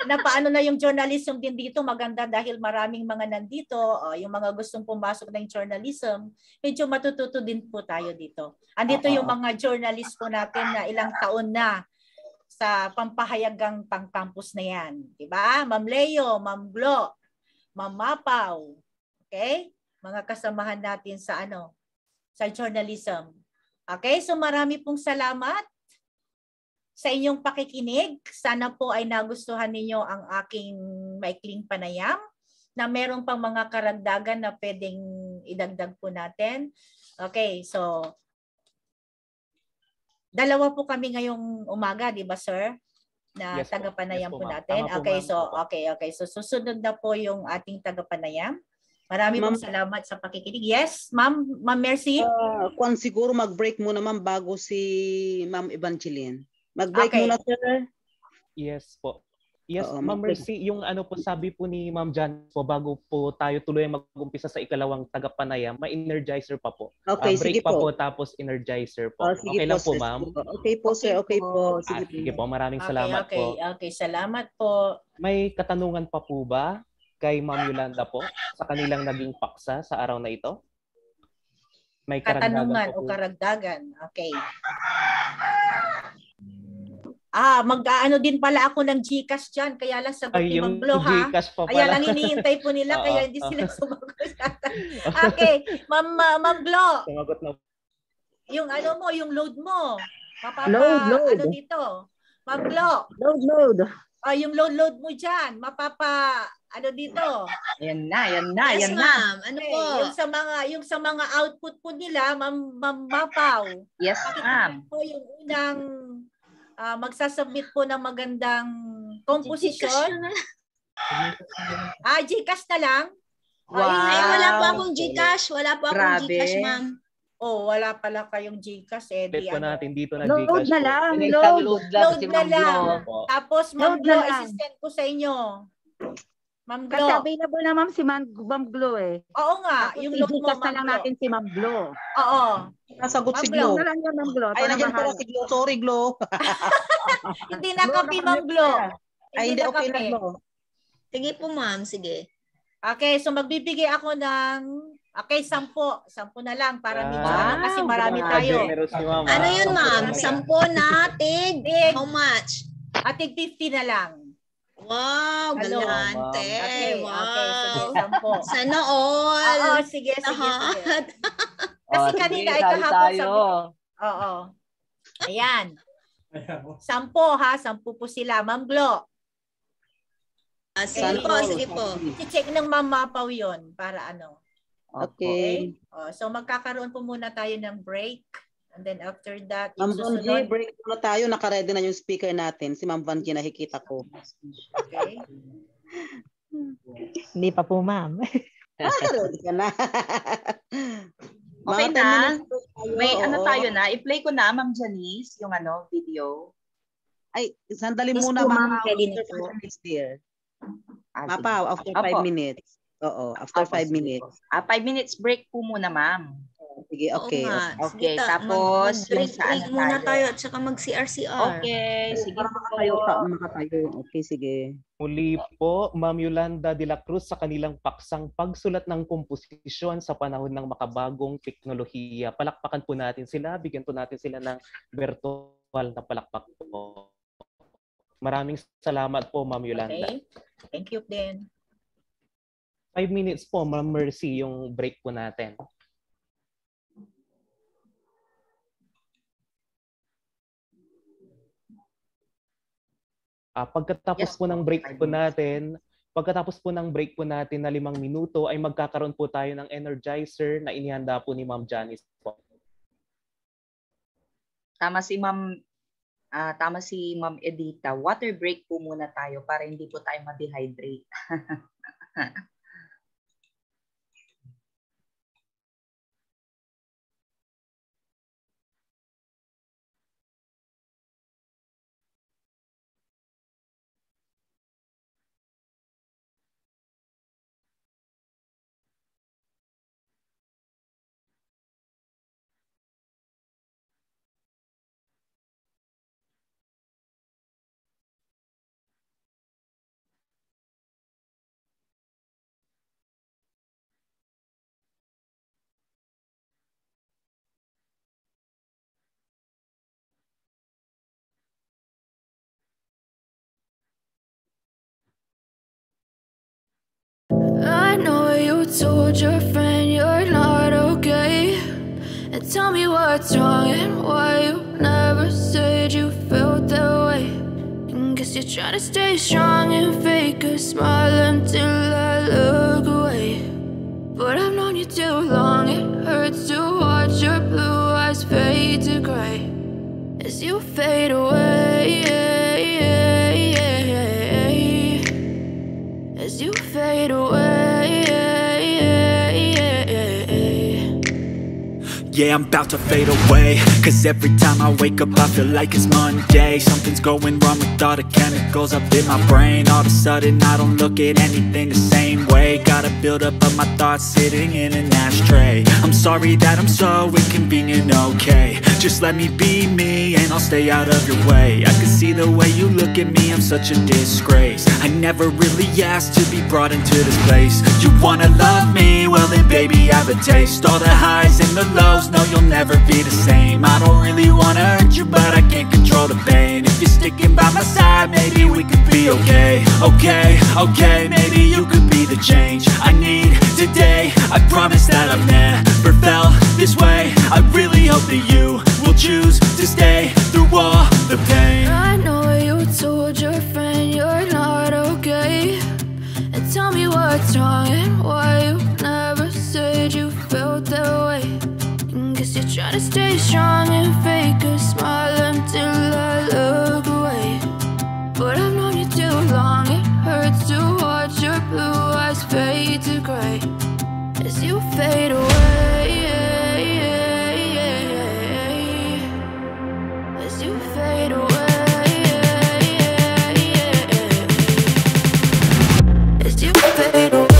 S8: Napaano na yung journalism din dito, maganda dahil maraming mga nandito, yung mga gustong pumasok ng journalism, medyo matututo din po tayo dito. Andito yung mga journalist po natin na ilang taon na sa pampahayagang pang-campus na yan. Diba? Ma'am Leo, Ma'am Glo, Ma'am Mapaw. Okay? Mga kasamahan natin sa sa journalism. Okay? So marami pong salamat sa inyong pakikinig. Sana po ay nagustuhan ninyo ang aking maikling panayam na meron pang mga karagdagan na pwedeng idagdag po natin. Okay, so dalawa po kami ngayong umaga, di ba, sir? Na
S1: Yes po.
S8: tagapanayam
S1: Yes po,
S8: po
S1: ma'am.
S8: natin.
S1: Tama po,
S8: Okay,
S1: ma'am.
S8: so okay. So susunod na po yung ating tagapanayam. Marami pong salamat sa pakikinig. Yes, Ma'am Mercy?
S10: Kung siguro mag-break muna, ma'am, bago si Ma'am Evangeline. Mag-break
S8: Okay.
S10: muna, sir.
S1: Yes po. Yes,
S10: Oo,
S1: Ma'am Mercy, yung po sabi po ni Ma'am Jan po bago po tayo tuloy mag-umpisa sa ikalawang tagapanayam, may energizer pa po.
S10: Okay,
S1: Break
S10: sige
S1: pa po
S10: po.
S1: tapos energizer po.
S10: Sige
S1: Okay lang po,
S10: sis.
S1: ma'am?
S10: Okay po, sir. Okay po. Sige
S1: Sige po, maraming salamat po.
S8: Okay, salamat po.
S1: May katanungan pa po ba kay Ma'am Yolanda po sa kanilang naging paksa sa araw na ito? May
S8: Katanungan
S1: karagdagan pa
S8: o
S1: po.
S8: karagdagan. Okay. Mag-ano din pala ako ng GCash dyan. Kaya lang sagot ni Ma'am Glo, ha?
S1: GCash pa pala.
S8: Ayan lang hinihintay po nila, kaya hindi sila sumagot. Okay. Ma'am Glo.
S1: Sumagot na.
S8: Yung yung load mo.
S4: Load.
S8: Ano dito? Ma'am Glo.
S4: Load.
S8: Yung load mo dyan. Dito?
S9: Ayan na.
S3: Yes, ma'am. Ano po?
S8: Yung sa mga output po nila, Ma'am Mapaw.
S9: Yes, ma'am.
S8: Po yung unang magsasubmit po ng magandang komposisyon. GCash na lang?
S9: Wow.
S3: Ay, wala po akong GCash. Wala po akong
S9: Grabe.
S3: GCash, ma'am.
S8: Wala pala kayong GCash.
S1: Update po natin dito na
S4: Load
S1: GCash
S4: na
S1: po.
S4: lang.
S9: Load
S8: Load na lang. Tapos, Ma'am
S4: Load
S8: Glo,
S4: na lang.
S8: assistant ko sa inyo. Ma'am
S4: Kasi
S8: Glo.
S4: available na, ma'am, si Ma'am Glo eh.
S8: Oo nga.
S4: Tapos
S8: Yung load mo,
S4: i-GCash na
S8: Ma'am
S4: lang
S8: Glo.
S4: natin si Ma'am Glo.
S8: Oo.
S10: Nasagot si
S8: Ma'am
S10: Glo.
S4: Load na lang yan, Ma'am Glo.
S10: Ay, nandiyan pala si Glo. Sorry, Glo.
S8: Hindi na kapi, Ma'am Glo.
S10: Ay, hindi,
S8: na
S10: okay na,
S8: kape.
S10: Glo.
S3: Sige po, ma'am. Sige.
S8: Okay, so magbibigay ako ng 10. 10 na lang para medyo kasi
S4: Wow,
S8: marami
S4: grabe.
S8: tayo.
S1: Generous ni Ma'am.
S3: Ano yun, ma'am?
S1: Sampu
S3: 10 na tig.
S8: Tig.
S3: How much?
S8: Atig 50 na lang.
S3: Wow,
S8: Hello.
S3: galante.
S8: Okay, sige,
S3: Wow.
S8: 10.
S3: Sana all.
S8: Sige.
S3: Lahat.
S8: Kasi kanina ay kahapon sabi. Oo. Ayan. 10 ha, 10 po sila. Ma'am Glo.
S3: Sige po, sige po.
S8: I-check ng Ma'am Mapaw yun para ano.
S10: Okay.
S8: So magkakaroon po muna tayo ng break. And then after that,
S10: Ma'am
S8: yung
S10: Vanji,
S8: susunod.
S10: break muna tayo. Nakaredy na yung speaker natin. Si Ma'am Vanji, nakikita ko.
S8: Okay.
S11: Hindi pa po, ma'am.
S10: Ready ka na.
S9: Okay
S10: Mga 10
S9: na.
S10: minutes tayo,
S9: May
S10: oo.
S9: tayo na. I-play ko na, Ma'am Janice, yung video.
S10: Ay, sandali
S3: Yes
S10: muna,
S3: po,
S10: mga
S3: ma'am. Ready na
S10: after
S3: po.
S10: 5 minutes, dear.
S9: Sige.
S10: Mapaw, after
S9: Opo.
S10: 5 minutes. Oo, after
S9: Opo,
S10: 5
S9: sige
S10: minutes.
S9: po. 5 minutes break po muna, ma'am.
S10: Sige, okay.
S3: Oo nga.
S9: Okay,
S3: Sige,
S9: tapos yung saan
S3: mag-break muna
S9: tayo?
S3: tayo at saka mag-CR-CR.
S9: Okay, sige
S10: Para
S9: po.
S10: makatayo. Okay, sige.
S1: Muli po, Ma'am Yolanda de la Cruz sa kanilang paksang pagsulat ng komposisyon sa panahon ng makabagong teknolohiya. Palakpakan po natin sila, bigyan po natin sila ng virtual na palakpak po. Maraming salamat po, Ma'am Yolanda.
S8: Okay. Thank you din.
S1: 5 minutes po, Ma'am Mercy, yung break po natin. Pagkatapos
S9: Yes,
S1: po ng break
S9: 5
S1: po
S9: minutes.
S1: natin, pagkatapos po ng break po natin na 5 minuto ay magkakaroon po tayo ng energizer na inihanda po ni Ma'am Janice po.
S9: Tama si Ma'am Edita. Water break po muna tayo para hindi po tayo ma-dehydrate.
S11: told your friend you're not okay? And tell me what's wrong and why you never said you felt that way. And guess you're trying to stay strong and fake a smile until I look away. But I've known you too long, it hurts to watch your blue eyes fade to gray as you fade away. As you fade away.
S12: Yeah, I'm about to fade away, cause every time I wake up I feel like it's Monday. Something's going wrong with all the chemicals up in my brain. All of a sudden I don't look at anything the same way. Got a buildup of my thoughts sitting in an ashtray. I'm sorry that I'm so inconvenient, okay? Just let me be me and I'll stay out of your way. I can see the way you look at me, I'm such a disgrace. I never really asked to be brought into this place. You wanna love me? Well then baby I have a taste. All the highs and the lows, no you'll never be the same. I don't really wanna hurt you but I can't control the pain. If you're sticking by my side maybe we could be okay. Okay, maybe you could be the change I need today. I promise that I've never felt this way. I really hope that you will choose to stay through all the pain.
S11: I know you told your friend you're not okay. And tell me what's wrong and why you never said you felt that way. And guess you're trying to stay strong and fake a smile until I look away. But I've known you too long, it hurts to watch your blue eyes fade to gray as you fade away. As you fade away. As you fade away.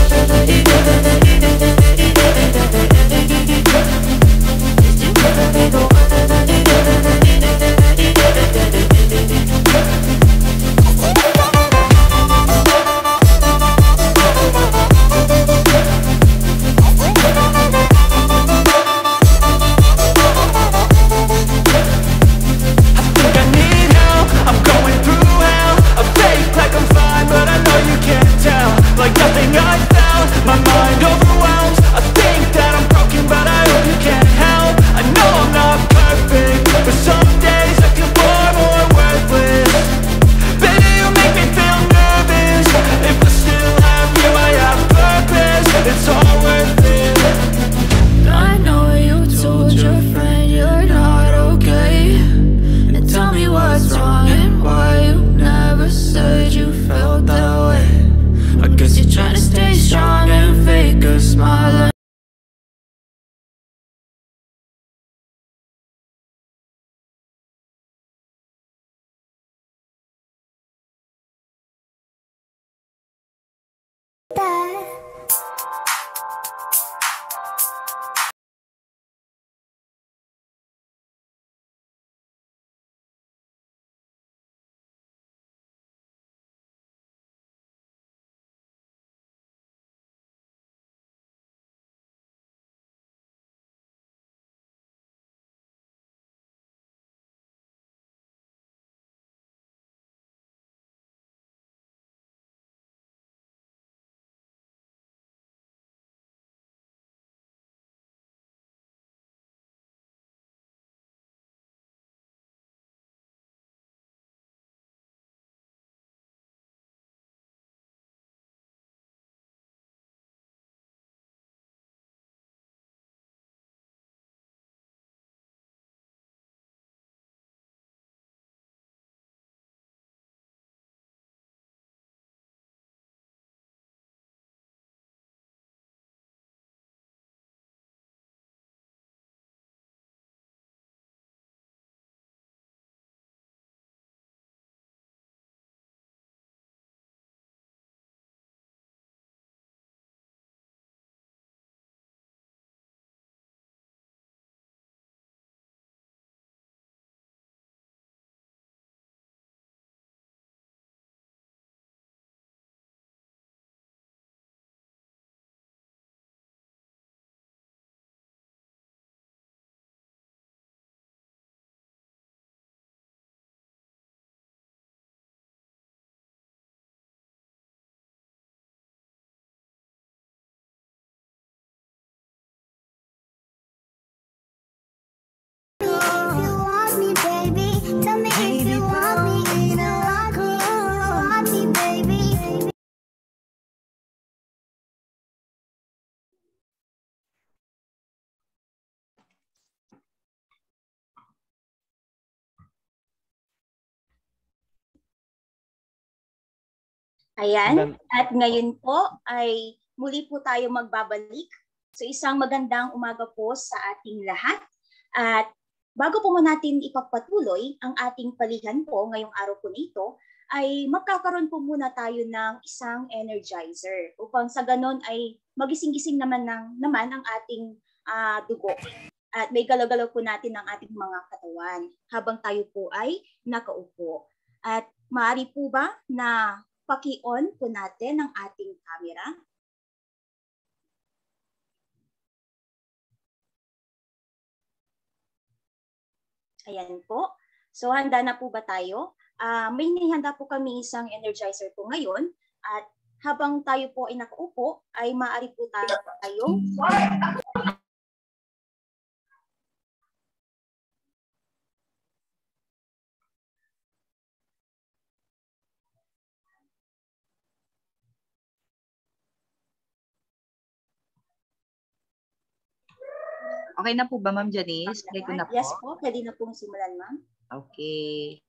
S13: Ayan, at ngayon po ay muli po tayo magbabalik. So isang magandang umaga po sa ating lahat. At bago po natin ipagpatuloy ang ating palihan po ngayong araw po nito, ay magkakaroon po muna tayo ng isang energizer upang sa ganon ay magising-gising naman ang ating dugo. At may galaw-galaw po natin ng ating mga katawan habang tayo po ay nakaupo. At maaari po ba na paki-on po natin ang ating camera? Ayan po. So handa na po ba tayo? May nihanda po kami isang energizer po ngayon. At habang tayo po ay nakaupo, ay maaari po tayong
S9: Okay na po ba, Ma'am Janice? Play ko na po.
S13: Yes po, pwede na pong simulan, ma'am.
S9: Okay.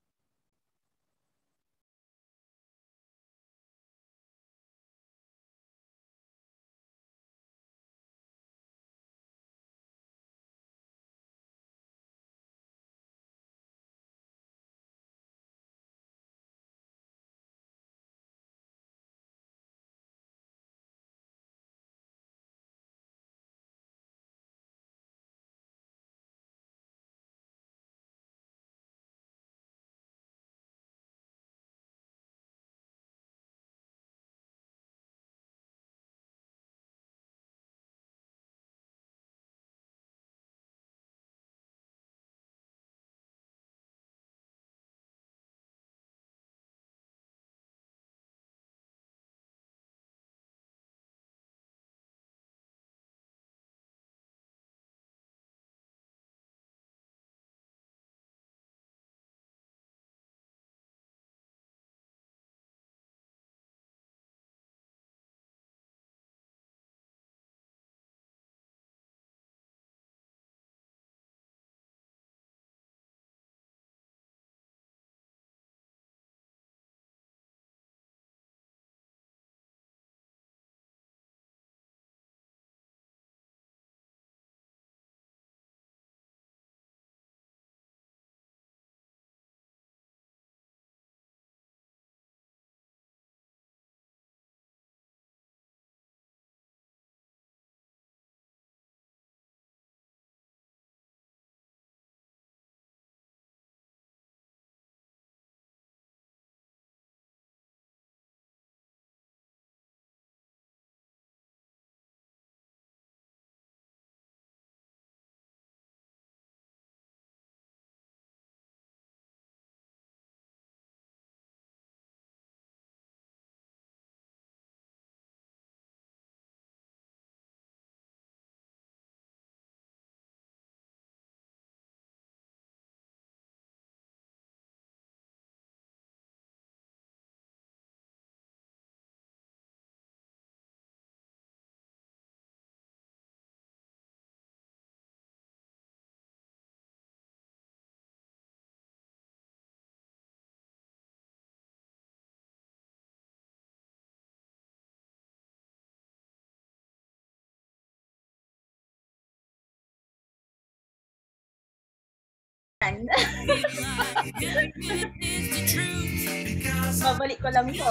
S13: Babalik ko lang po.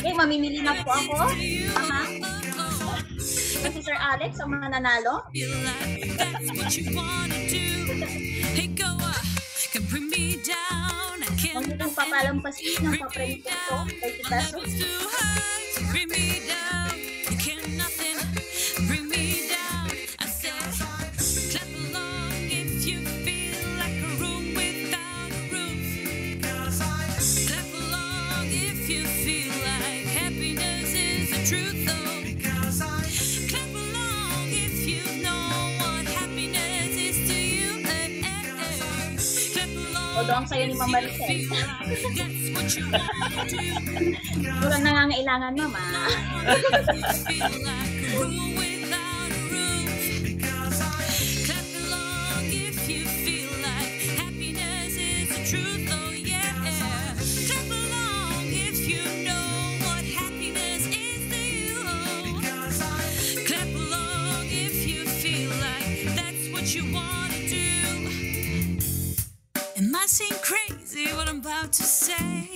S13: Okay, mamimili na po ako. Si Sir Alex ang mananalo. Huwag niyo pong papalampasin ng papremito ko. 30 pesos. Todo ang sayo ni Mama Maricel. Kurang nangangailangan, Mama.
S11: do. It might seem crazy what I'm about to say.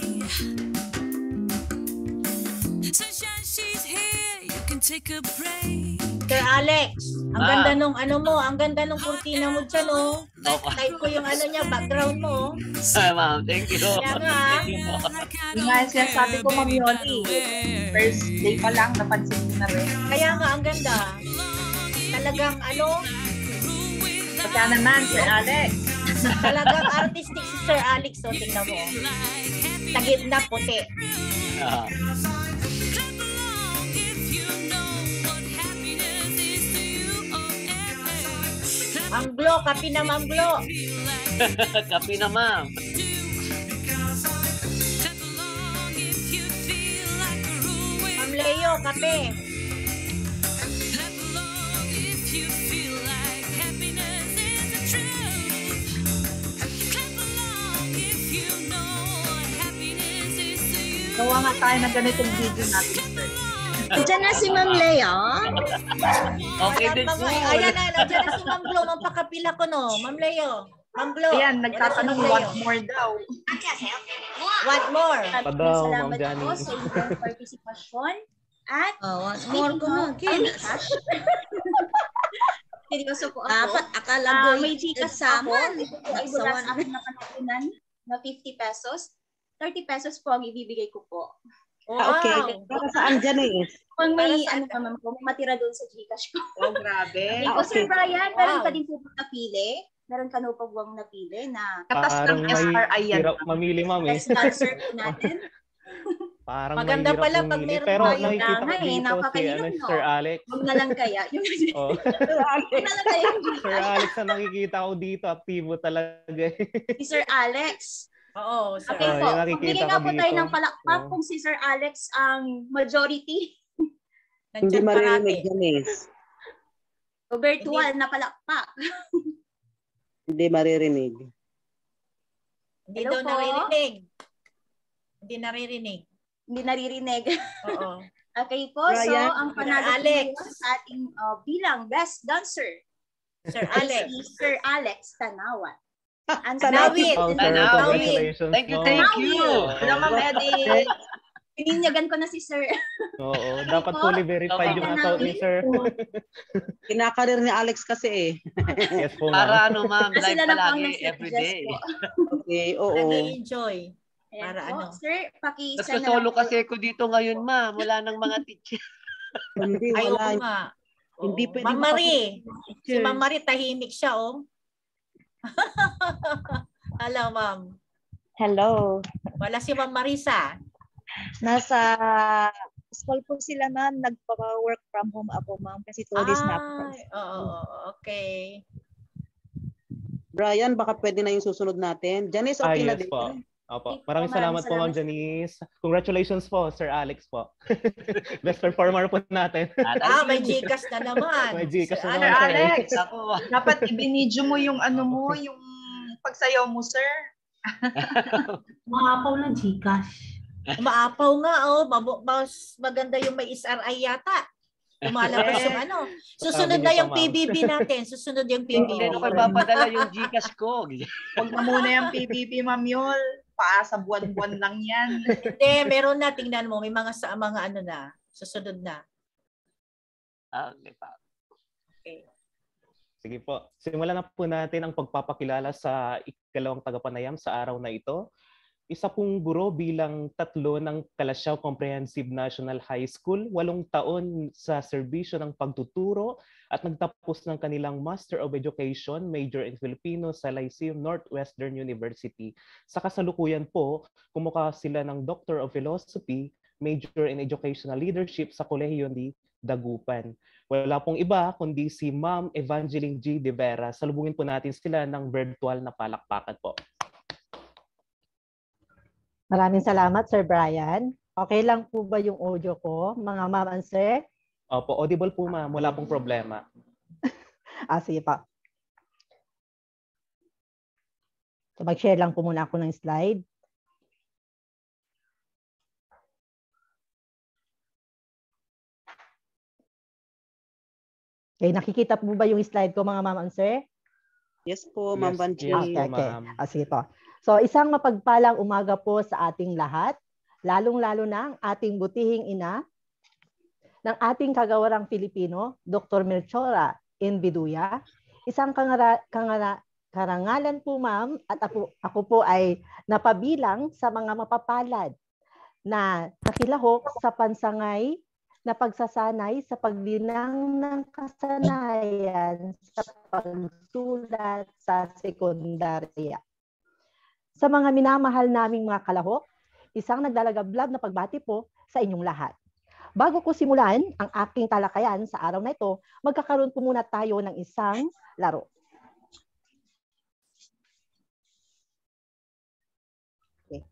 S11: Sunshine, she's here, you can take a break.
S8: Sir Alex, ang ganda nung ang ganda nung kurtina mo dyan, oh. Type ko yung niya, background mo.
S2: Ma'am, thank you.
S8: Kaya nga.
S9: Yung nga siya sabi ko, Ma'am Yoli, first day pa lang, napansin ko na rin.
S8: Kaya nga, ang ganda. Talagang
S9: Kaya naman, Sir Alex.
S8: Talagang artistic si Sir Alex, so tingnan mo. Sa gitna, puti. Ma'am Glo, kapi na Ma'am Glo.
S2: Kapi na, ma'am.
S8: Ma'am Leo, kape.
S9: Gawa nga tayo ng ganitong video natin, sir.
S3: Diyan na si Ma'am Leo.
S2: Okay din po.
S8: Ayan na, nandiyan na si Ma'am Glo. Mampakapila ko, no? Ma'am Leo. Ma'am Glo.
S9: Ayan, nagtatanong what more daw.
S8: What more?
S13: Salamat po sa inyong partisipasyon. At
S3: what more ko na.
S13: seryoso po ako.
S3: Akala
S13: may Gcash ako. Ito ay mula sa akin na panakunan na 50 pesos. 30 pesos po ang ibibigay ko po.
S10: Wow. Okay. Para saan dyan eh?
S13: Kung may ma'am ko, may matira doon sa Gcash ko.
S9: Oh, grabe.
S13: Sir Brian, meron ka din po napili. Meron ka no po bang napili na
S9: katas ng SRI yan.
S1: Hirap mamili, ma'am eh.
S13: sponsor po natin.
S1: Parang
S8: maganda pala pag meron
S1: pero
S8: tayo
S1: nakikita ko dito si Sir Alex.
S13: Huwag na lang kaya.
S1: Oh.
S13: Huwag na lang kaya.
S1: Sir Alex na nakikita ko dito, aktibo talaga.
S13: Si Sir Alex.
S8: Oo, Sir
S13: okay po. Magbigay nga po tayo ng palakpak kung si Sir Alex ang majority.
S10: Hindi maririnig yan eh.
S13: O virtual na palakpak.
S10: Hindi maririnig.
S8: Hindi daw naririnig. Hindi naririnig.
S13: Hindi naririnig.
S8: Oo.
S13: Okay po, so ang panalo sa ating bilang best dancer,
S8: Sir Alex.
S13: Si Sir Alex Tanawan.
S8: Tanawit.
S2: Thank you.
S13: Naman, Eddie. Pininyagan ko na si Sir.
S1: Oo, dapat fully verified yung account ni Sir.
S10: Kinakarir ni Alex kasi eh.
S1: Yes po,
S2: para ma'am, live palagi,
S13: everyday.
S10: Okay, oo.
S8: Nag-enjoy. Para
S13: Sir,
S2: paki-send na lang. Kasi ako dito ngayon, ma'am. Wala nang mga teacher.
S10: Hindi, wala. Hindi pwede.
S8: Ma'am Marie. Si Ma'am Marie, tahimik siya, oh. Hello, ma'am.
S14: Hello.
S8: Wala si Ma'am Marisa.
S14: Nasa school po sila, ma'am. Nagpa-work from home ako, ma'am. Kasi 2 days na po.
S8: Okay.
S10: Brian, baka pwede na yung susunod natin. Janice, okay na din.
S1: Po. Opo. Maraming salamat po, Ma'am Janice. Congratulations po, Sir Alex po. Best performer po natin.
S8: May Gcash na naman.
S1: May Gcash na
S9: Sir
S1: naman.
S9: Alex, dapat ibinidyo mo yung yung pagsayaw mo, sir.
S6: Maapaw na Gcash.
S8: Maapaw nga, oh. Mas maganda yung may SRI yata. Lumalabas yung Susunod na yung PBB natin. Susunod yung PBB.
S2: Hindi ko papadala yung Gcash ko.
S9: Huwag na muna yung PBB, Ma'am Yol. Sa buwan-buwan lang yan.
S8: Hindi, meron na. Tingnan mo. May mga na. Susunod na.
S2: Okay pa.
S8: Okay.
S1: Sige po. Simulan na po natin ang pagpapakilala sa ikalawang tagapanayam sa araw na ito. Isa pong guro bilang 3 ng Calasiao Comprehensive National High School, 8 taon sa serbisyo ng pagtuturo at nagtapos ng kanilang Master of Education, Major in Filipino sa Lyceum Northwestern University. Sa kasalukuyan po, kumuha sila ng Doctor of Philosophy, Major in Educational Leadership sa Kolehiyo ni Dagupan. Wala pong iba kundi si Ma'am Evangeline G. De Vera. Salubungin po natin sila ng virtual na palakpakan po.
S15: Maraming salamat, Sir Brian. Okay lang po ba yung audio ko, mga ma'am and sir?
S1: Opo, audible po ma'am. Wala pong problema.
S15: Sige pa. So, mag-share lang po muna ako ng slide. Okay, nakikita po ba yung slide ko, mga ma'am and sir?
S10: Yes po, Ma'am Banchi.
S15: Okay. Sige po. So, isang mapagpalang umaga po sa ating lahat, lalong-lalo na ang ating butihing ina ng ating kagawarang Pilipino, Dr. Melchora Enviduya. Isang karangalan po, ma'am, at ako po ay napabilang sa mga mapapalad na nakilahok sa pansangay na pagsasanay sa paglinang ng kasanayan sa pagsulat sa sekundarya. Sa mga minamahal naming mga kalahok, isang naglalagablab na pagbati po sa inyong lahat. Bago ko simulan ang aking talakayan sa araw na ito, magkakaroon po muna tayo ng isang laro. Okay.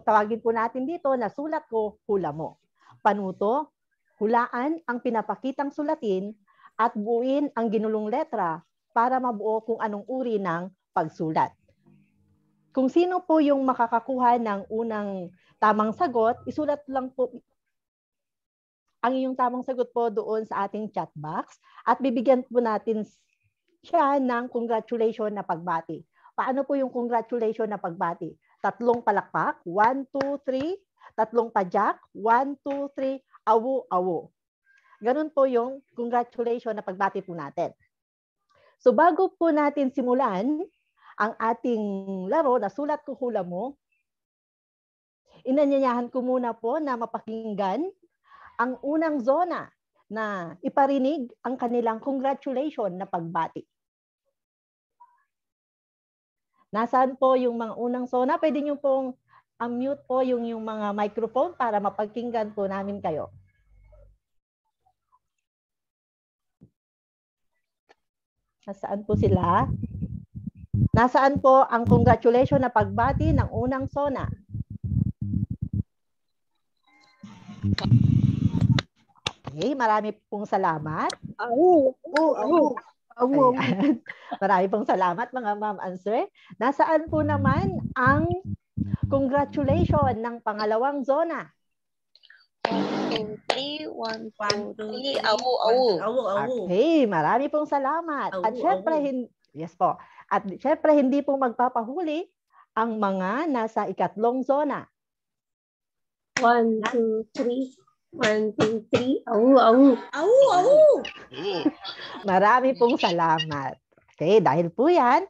S15: Tawagin po natin dito na sulat ko, hula mo. Panuto, hulaan ang pinapakitang sulatin at buuin ang ginulong letra para mabuo kung anong uri ng pagsulat. Kung sino po yung makakakuha ng unang tamang sagot, isulat lang po ang iyong tamang sagot po doon sa ating chat box at bibigyan po natin siya ng congratulations na pagbati. Paano po yung congratulations na pagbati? 3 palakpak, 1, 2, 3, 3 padyak, 1, 2, 3, awu, awu. Ganun po yung congratulations na pagbati po natin. So bago po natin simulan ang ating laro na sulat ko hula mo, inanyayahan ko muna po na mapakinggan ang unang zona na iparinig ang kanilang congratulations na pagbati. Nasaan po yung mga unang zona? Pwede nyo pong unmute po yung mga microphone para mapakinggan po namin kayo. Nasaan po sila? Nasaan po ang congratulations na pagbati ng unang zona? Okay, marami pong salamat. Marami pong salamat mga ma'am and sir. Nasaan po naman ang congratulations ng pangalawang zona?
S16: 1, 2, 3, 1, 2, 3, awu, awu.
S15: Okay, marami pong salamat. At syempre, yes po. At syempre, hindi po magpapahuli ang mga nasa ikatlong zona.
S6: 1, 2, 3. 1, 2, 3. Awu, awu.
S8: Awu, awu.
S15: Marami pong salamat. Okay, dahil po yan,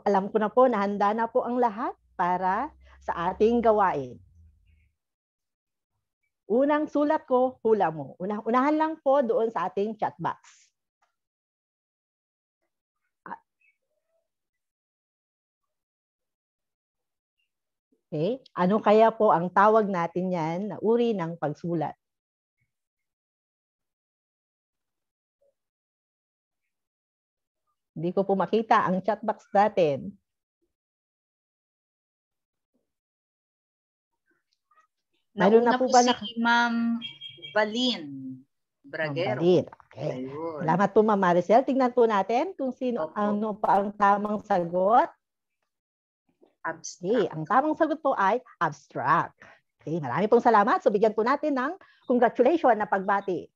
S15: alam ko na po na handa na po ang lahat para sa ating gawain. Unang sulat ko, hula mo. Unahan lang po doon sa ating chat box. Okay, ano kaya po ang tawag natin yan na uri ng pagsulat? Hindi ko po makita ang chat box natin. Mayroon na po ba
S9: si Ma'am Valin Bragero.
S15: Valin. Okay. Ayun. Salamat po, Ma'am Maricel. Tingnan po natin kung ano pa ang tamang sagot.
S9: Abstract.
S15: Okay. Ang tamang sagot po ay abstract. Okay. Marami pong salamat. So, bigyan po natin ng congratulations na pagbati.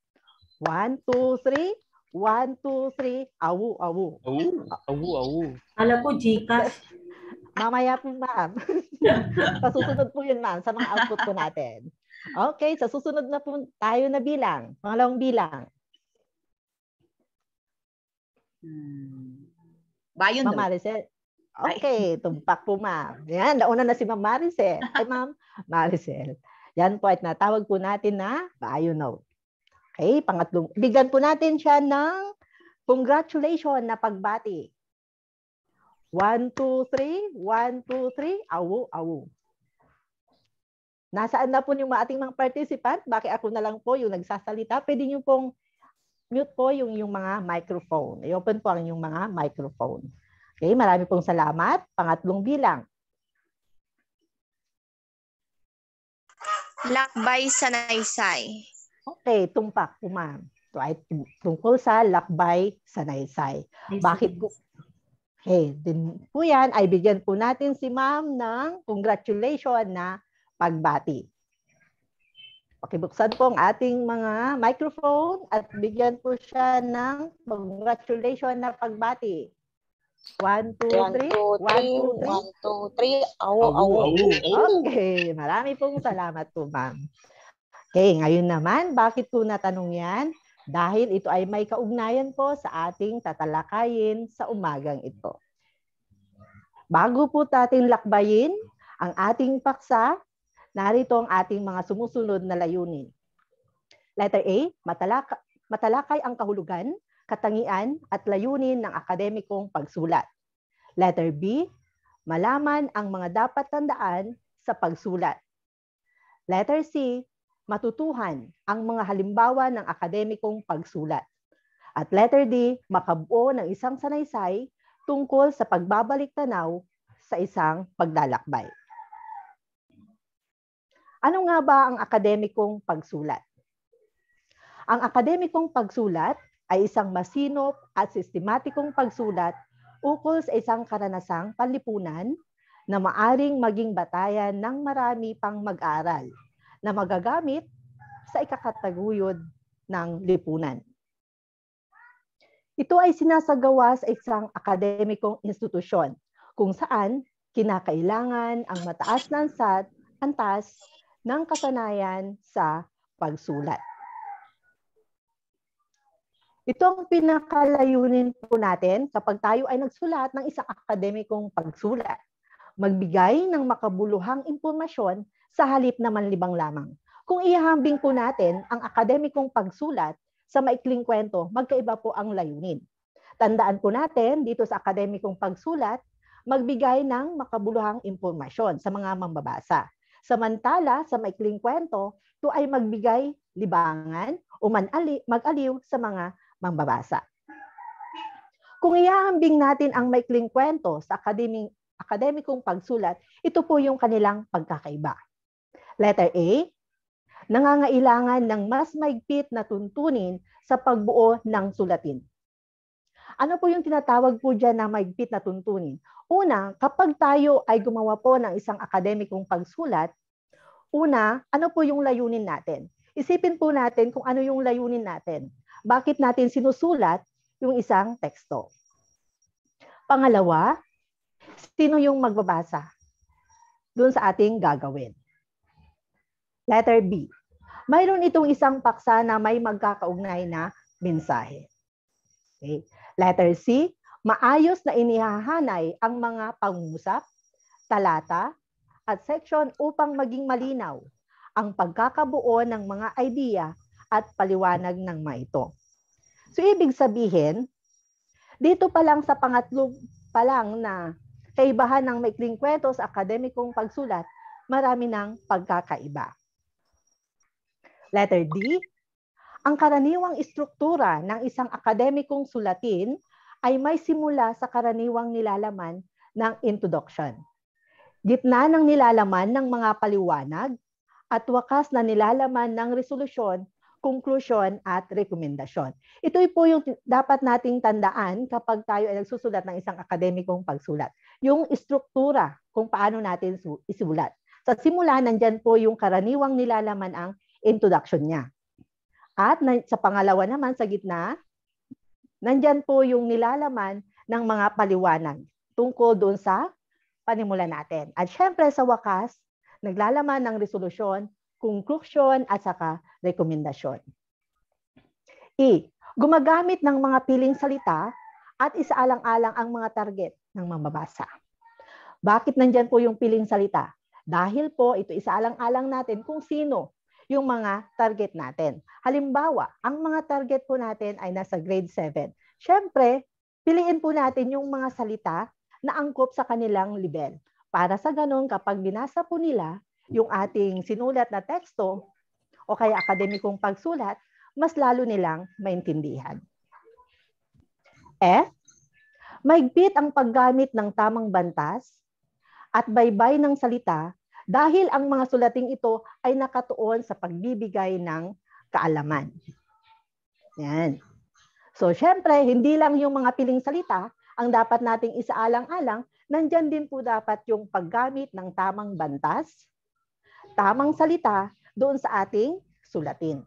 S15: 1, 2, 3. 1, 2, 3. Awu, awu.
S1: Awu, awu, awu.
S6: Alam po, Gcash.
S15: Mamaya po, ma'am. Sa susunod po yun, ma'am, sa mga output po natin. Okay, sa susunod na po tayo na bilang. Pangalawang bilang.
S9: Bayon
S15: Ma'am Maricel. Okay, tumpak po, ma'am. Yan, nauna na si Ma'am Maricel. Ay, Ma'am Maricel. Yan po at natawag po natin na bayon note. Okay, pangatlong. Bigyan po natin siya ng congratulations na pagbati. 1, 2, 3. 1, 2, 3. Awu, awu. Nasaan na po yung ating mga participant? Bakit ako na lang po yung nagsasalita? Pwede nyo pong mute po yung mga microphone. I-open po ang yung mga microphone. Okay, marami pong salamat. Pangatlong bilang.
S16: Lakbay sa naysay.
S15: Okay, tumpak po, ma'am. So, ay tungkol sa lakbay sa naysay. Bakit po? Okay, din po yan, ay bigyan po natin si ma'am ng congratulations na pagbati. Pakibuksan po ang ating mga microphone at bigyan po siya ng congratulations na pagbati. 1, 2, 3. 1, 2, 3.
S16: Awo.
S15: Okay, marami pong salamat po, ma'am. Okay, ngayon naman, bakit po natanong yan? Dahil ito ay may kaugnayan po sa ating tatalakayin sa umagang ito. Bago po natin lakbayin ang ating paksa, narito ang ating mga sumusunod na layunin. Letter A, matalakay ang kahulugan, katangian at layunin ng akademikong pagsulat. Letter B, malaman ang mga dapat tandaan sa pagsulat. Letter C, matutuhan ang mga halimbawa ng akademikong pagsulat. At letter D, makabuo ng isang sanaysay tungkol sa pagbabalik tanaw sa isang paglalakbay. Ano nga ba ang akademikong pagsulat? Ang akademikong pagsulat ay isang masinop at sistematikong pagsulat ukol sa isang karanasang panlipunan na maaring maging batayan ng marami pang mag-aaral na magagamit sa ikakataguyod ng lipunan. Ito ay sinasagawa sa isang akademikong institusyon kung saan kinakailangan ang mataas na antas ng kasanayan sa pagsulat. Ito ang pinakalayunin po natin kapag tayo ay nagsulat ng isang akademikong pagsulat. Magbigay ng makabuluhang impormasyon sa halip na manlibang lamang. Kung ihahambing po natin ang akademikong pagsulat sa maikling kwento, magkaiba po ang layunin. Tandaan po natin dito sa akademikong pagsulat, magbigay ng makabuluhang impormasyon sa mga mambabasa. Samantala, sa maikling kwento, ito ay magbigay libangan o mag-aliw sa mga mambabasa. Kung ihahambing natin ang maikling kwento sa akademikong pagsulat, ito po yung kanilang pagkakaiba. Letter A, nangangailangan ng mas maigpit na tuntunin sa pagbuo ng sulatin. Ano po yung tinatawag po dyan na maigpit na tuntunin? Una, kapag tayo ay gumawa po ng isang akademikong pagsulat, una, ano po yung layunin natin? Isipin po natin kung ano yung layunin natin. Bakit natin sinusulat yung isang teksto? Pangalawa, sino yung magbabasa doon sa ating gagawin? Letter B, mayroon itong isang paksa na may magkakaugnay na mensahe. Okay. Letter C, maayos na inihahanay ang mga pangungusap, talata, at section upang maging malinaw ang pagkakabuo ng mga idea at paliwanag ng mga ito. So, ibig sabihin, dito pa lang sa pangatlo pa lang na kaibahan ng maikling kwento sa akademikong pagsulat, marami ng pagkakaiba. Letter D, ang karaniwang istruktura ng isang akademikong sulatin ay may simula sa karaniwang nilalaman ng introduction. Gitna ng nilalaman ng mga paliwanag at wakas na nilalaman ng resolusyon, konklusyon at rekomendasyon. Ito po yung dapat nating tandaan kapag tayo ay nagsusulat ng isang akademikong pagsulat. Yung istruktura kung paano natin isulat. Sa simula, nandyan po yung karaniwang nilalaman ang introduction niya. At sa pangalawa naman, sa gitna, nandyan po yung nilalaman ng mga paliwanag tungkol doon sa panimula natin. At syempre sa wakas, naglalaman ng resolusyon, konklusyon at saka rekomendasyon. E, gumagamit ng mga piling salita at isaalang-alang ang mga target ng mambabasa. Bakit nandyan po yung piling salita? Dahil po ito isaalang-alang natin kung sino yung mga target natin. Halimbawa, ang mga target po natin ay nasa grade 7. Syempre, piliin po natin yung mga salita na angkop sa kanilang level. Para sa ganun, kapag binasa po nila yung ating sinulat na teksto o kaya akademikong pagsulat, mas lalo nilang maintindihan. F, maigpit ang paggamit ng tamang bantas at baybay ng salita dahil ang mga sulating ito ay nakatuon sa pagbibigay ng kaalaman. Yan. So, syempre, hindi lang yung mga piling salita ang dapat nating isaalang-alang, nandyan din po dapat yung paggamit ng tamang bantas, tamang salita doon sa ating sulatin.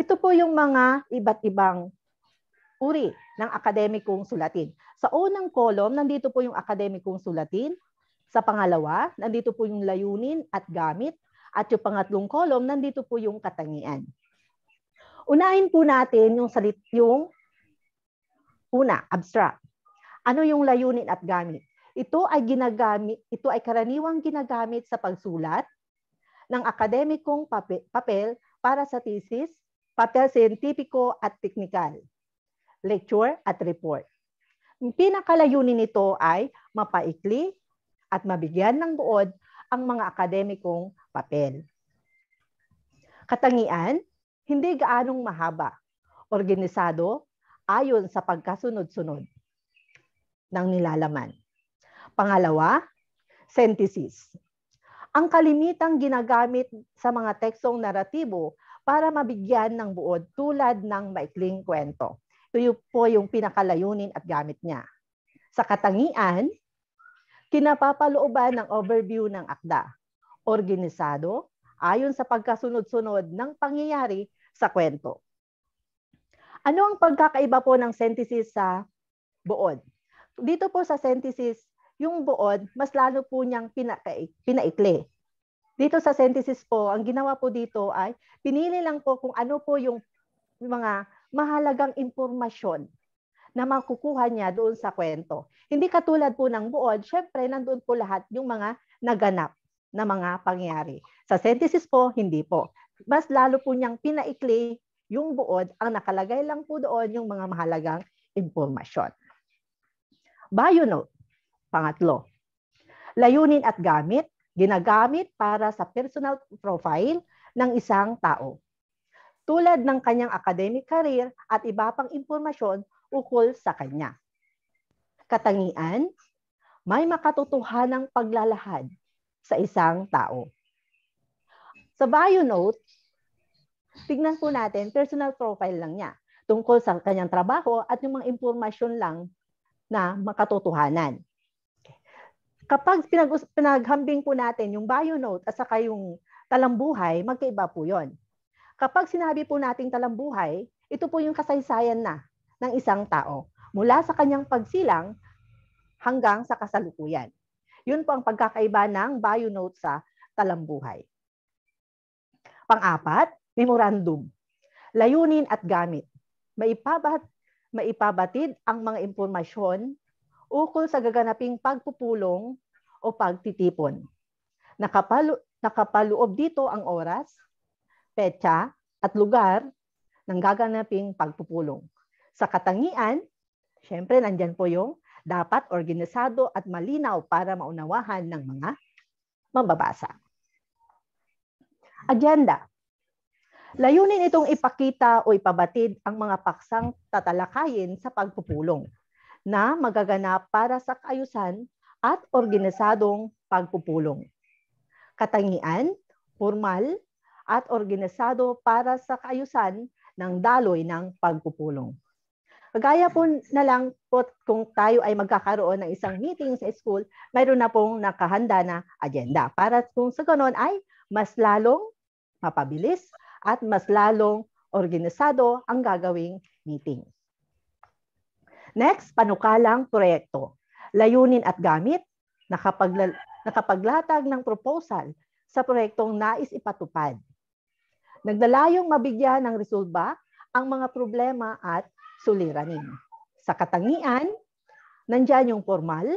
S15: Ito po yung mga iba't ibang uri ng akademikong sulatin. Sa unang column, nandito po yung akademikong sulatin. Sa pangalawa, nandito po yung layunin at gamit. At yung pangatlong column, nandito po yung katangian. Unahin po natin yung una, abstract. Ano yung layunin at gamit? Ito ay karaniwang ginagamit sa pagsulat ng akademikong papel para sa thesis, papel siyentipiko at teknikal, lecture at report. Yung pinakalayunin nito ay mapaikli at mabigyan ng buod ang mga akademikong papel. Katangian, hindi gaanong mahaba, organisado, ayon sa pagkasunod-sunod ng nilalaman. Pangalawa, synthesis. Ang kalimitang ginagamit sa mga tekstong naratibo para mabigyan ng buod tulad ng maikling kwento. Ito po yung pinakalayunin at gamit niya. Sa katangian, kinapapalooban ng overview ng akda. Organisado, ayon sa pagkasunod-sunod ng pangyayari sa kwento. Ano ang pagkakaiba po ng synthesis sa buod? Dito po sa synthesis, yung buod, mas lalo po niyang pinaikli. Dito sa synthesis po, ang ginawa po dito ay pinili lang po kung ano po yung mga mahalagang impormasyon na makukuha niya doon sa kwento. Hindi katulad po ng buod, syempre nandoon po lahat yung mga naganap na mga pangyayari. Sa synthesis po, hindi po. Mas lalo po niyang pinaikli yung buod, ang nakalagay lang po doon yung mga mahalagang impormasyon. Bio note. Pangatlo, layunin at gamit, ginagamit para sa personal profile ng isang tao. Tulad ng kanyang academic career at iba pang impormasyon ukol sa kanya. Katangian, may makatotohanang paglalahad sa isang tao. Sa bio note, tignan po natin, personal profile lang niya tungkol sa kanyang trabaho at yung mga impormasyon lang na makatotohanan. Kapag pinaghambing po natin yung bio note at saka yung talambuhay, magkaiba po yon. Kapag sinabi po nating talambuhay, ito po yung kasaysayan na ng isang tao mula sa kanyang pagsilang hanggang sa kasalukuyan. Yun po ang pagkakaiba ng bio note sa talambuhay. Pang-apat, memorandum. Layunin at gamit. Maipabatid ang mga impormasyon ukol sa gaganaping pagpupulong o pagtitipon. Nakapaloob dito ang oras, petsa at lugar ng gaganaping pagpupulong. Sa katangian, syempre nandyan po yung dapat organisado at malinaw para maunawahan ng mga mambabasa. Agenda. Layunin itong ipakita o ipabatid ang mga paksang tatalakayin sa pagpupulong na magaganap para sa kaayusan at organisadong pagpupulong. Katangian, formal at organisado para sa kaayusan ng daloy ng pagpupulong. Kagaya po na lang po kung tayo ay magkakaroon ng isang meeting sa school, mayroon na pong nakahanda na agenda para kung sa ganon ay mas lalong mapabilis at mas lalong organisado ang gagawing meeting. Next, panukalang proyekto. Layunin at gamit, nakapaglatag ng proposal sa proyektong nais ipatupad. Naglalayong mabigyan ng resolba ang mga problema at suliranin. Sa katangian, nandyan yung formal,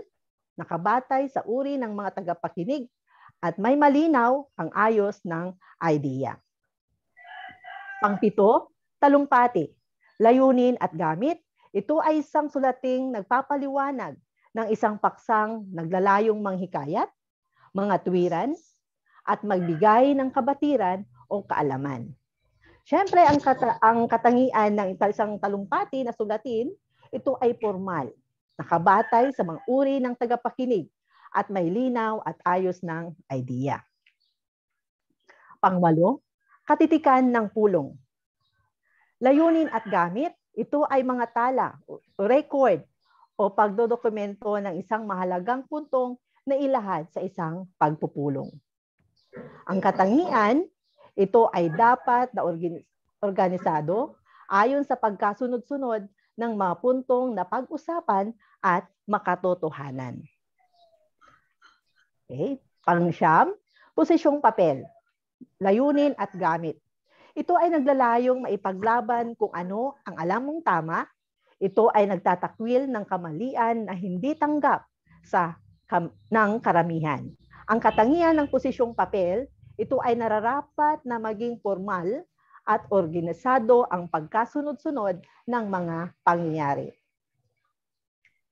S15: nakabatay sa uri ng mga tagapakinig at may malinaw ang ayos ng idea. Pangpito, talumpati. Layunin at gamit, ito ay isang sulating nagpapaliwanag ng isang paksang naglalayong manghikayat, mga tuwiran, at magbigay ng kabatiran o kaalaman. Siyempre, ang katangian ng isang talumpati na sulatin, ito ay formal, nakabatay sa mga uri ng tagapakinig, at may linaw at ayos ng idea. Pangwalo, katitikan ng pulong. Layunin at gamit, ito ay mga tala, record, o pagdodokumento ng isang mahalagang puntong na ilahad sa isang pagpupulong. Ang katangian, ito ay dapat na organisado ayon sa pagkasunod-sunod ng mga puntong napag-usapan at makatotohanan. Okay. Pang-siyam, posisyong papel, layunin at gamit. Ito ay naglalayong maipaglaban kung ano ang alam mong tama. Ito ay nagtatakwil ng kamalian na hindi tanggap ng karamihan. Ang katangian ng posisyong papel, ito ay nararapat na maging formal at organisado ang pagkasunod-sunod ng mga pangyayari.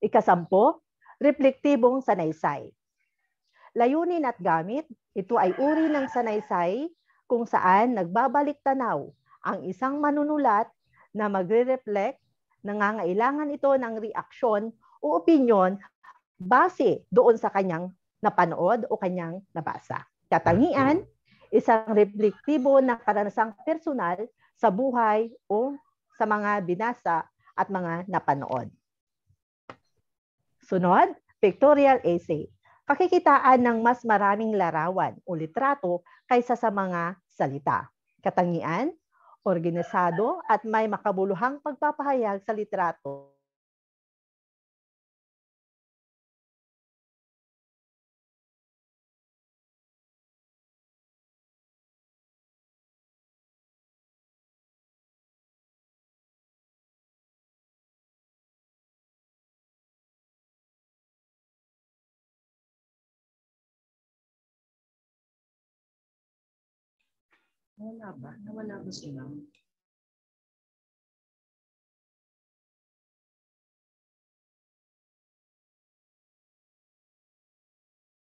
S15: Ikasampo, reflektibong sanaysay. Layunin at gamit, ito ay uri ng sanaysay kung saan nagbabalik tanaw ang isang manunulat na magre-reflect, nangangailangan ito ng reaksyon o opinyon base doon sa kanyang napanood o kanyang nabasa. Katangian, isang reflektibo na karanasang personal sa buhay o sa mga binasa at mga napanood. Sunod, pictorial essay. Pakikitaan ng mas maraming larawan o litrato kaysa sa mga salita. Katangian, organisado at may makabuluhang pagpapahayag sa litrato.
S9: Nawala ba? Nawala ba sila?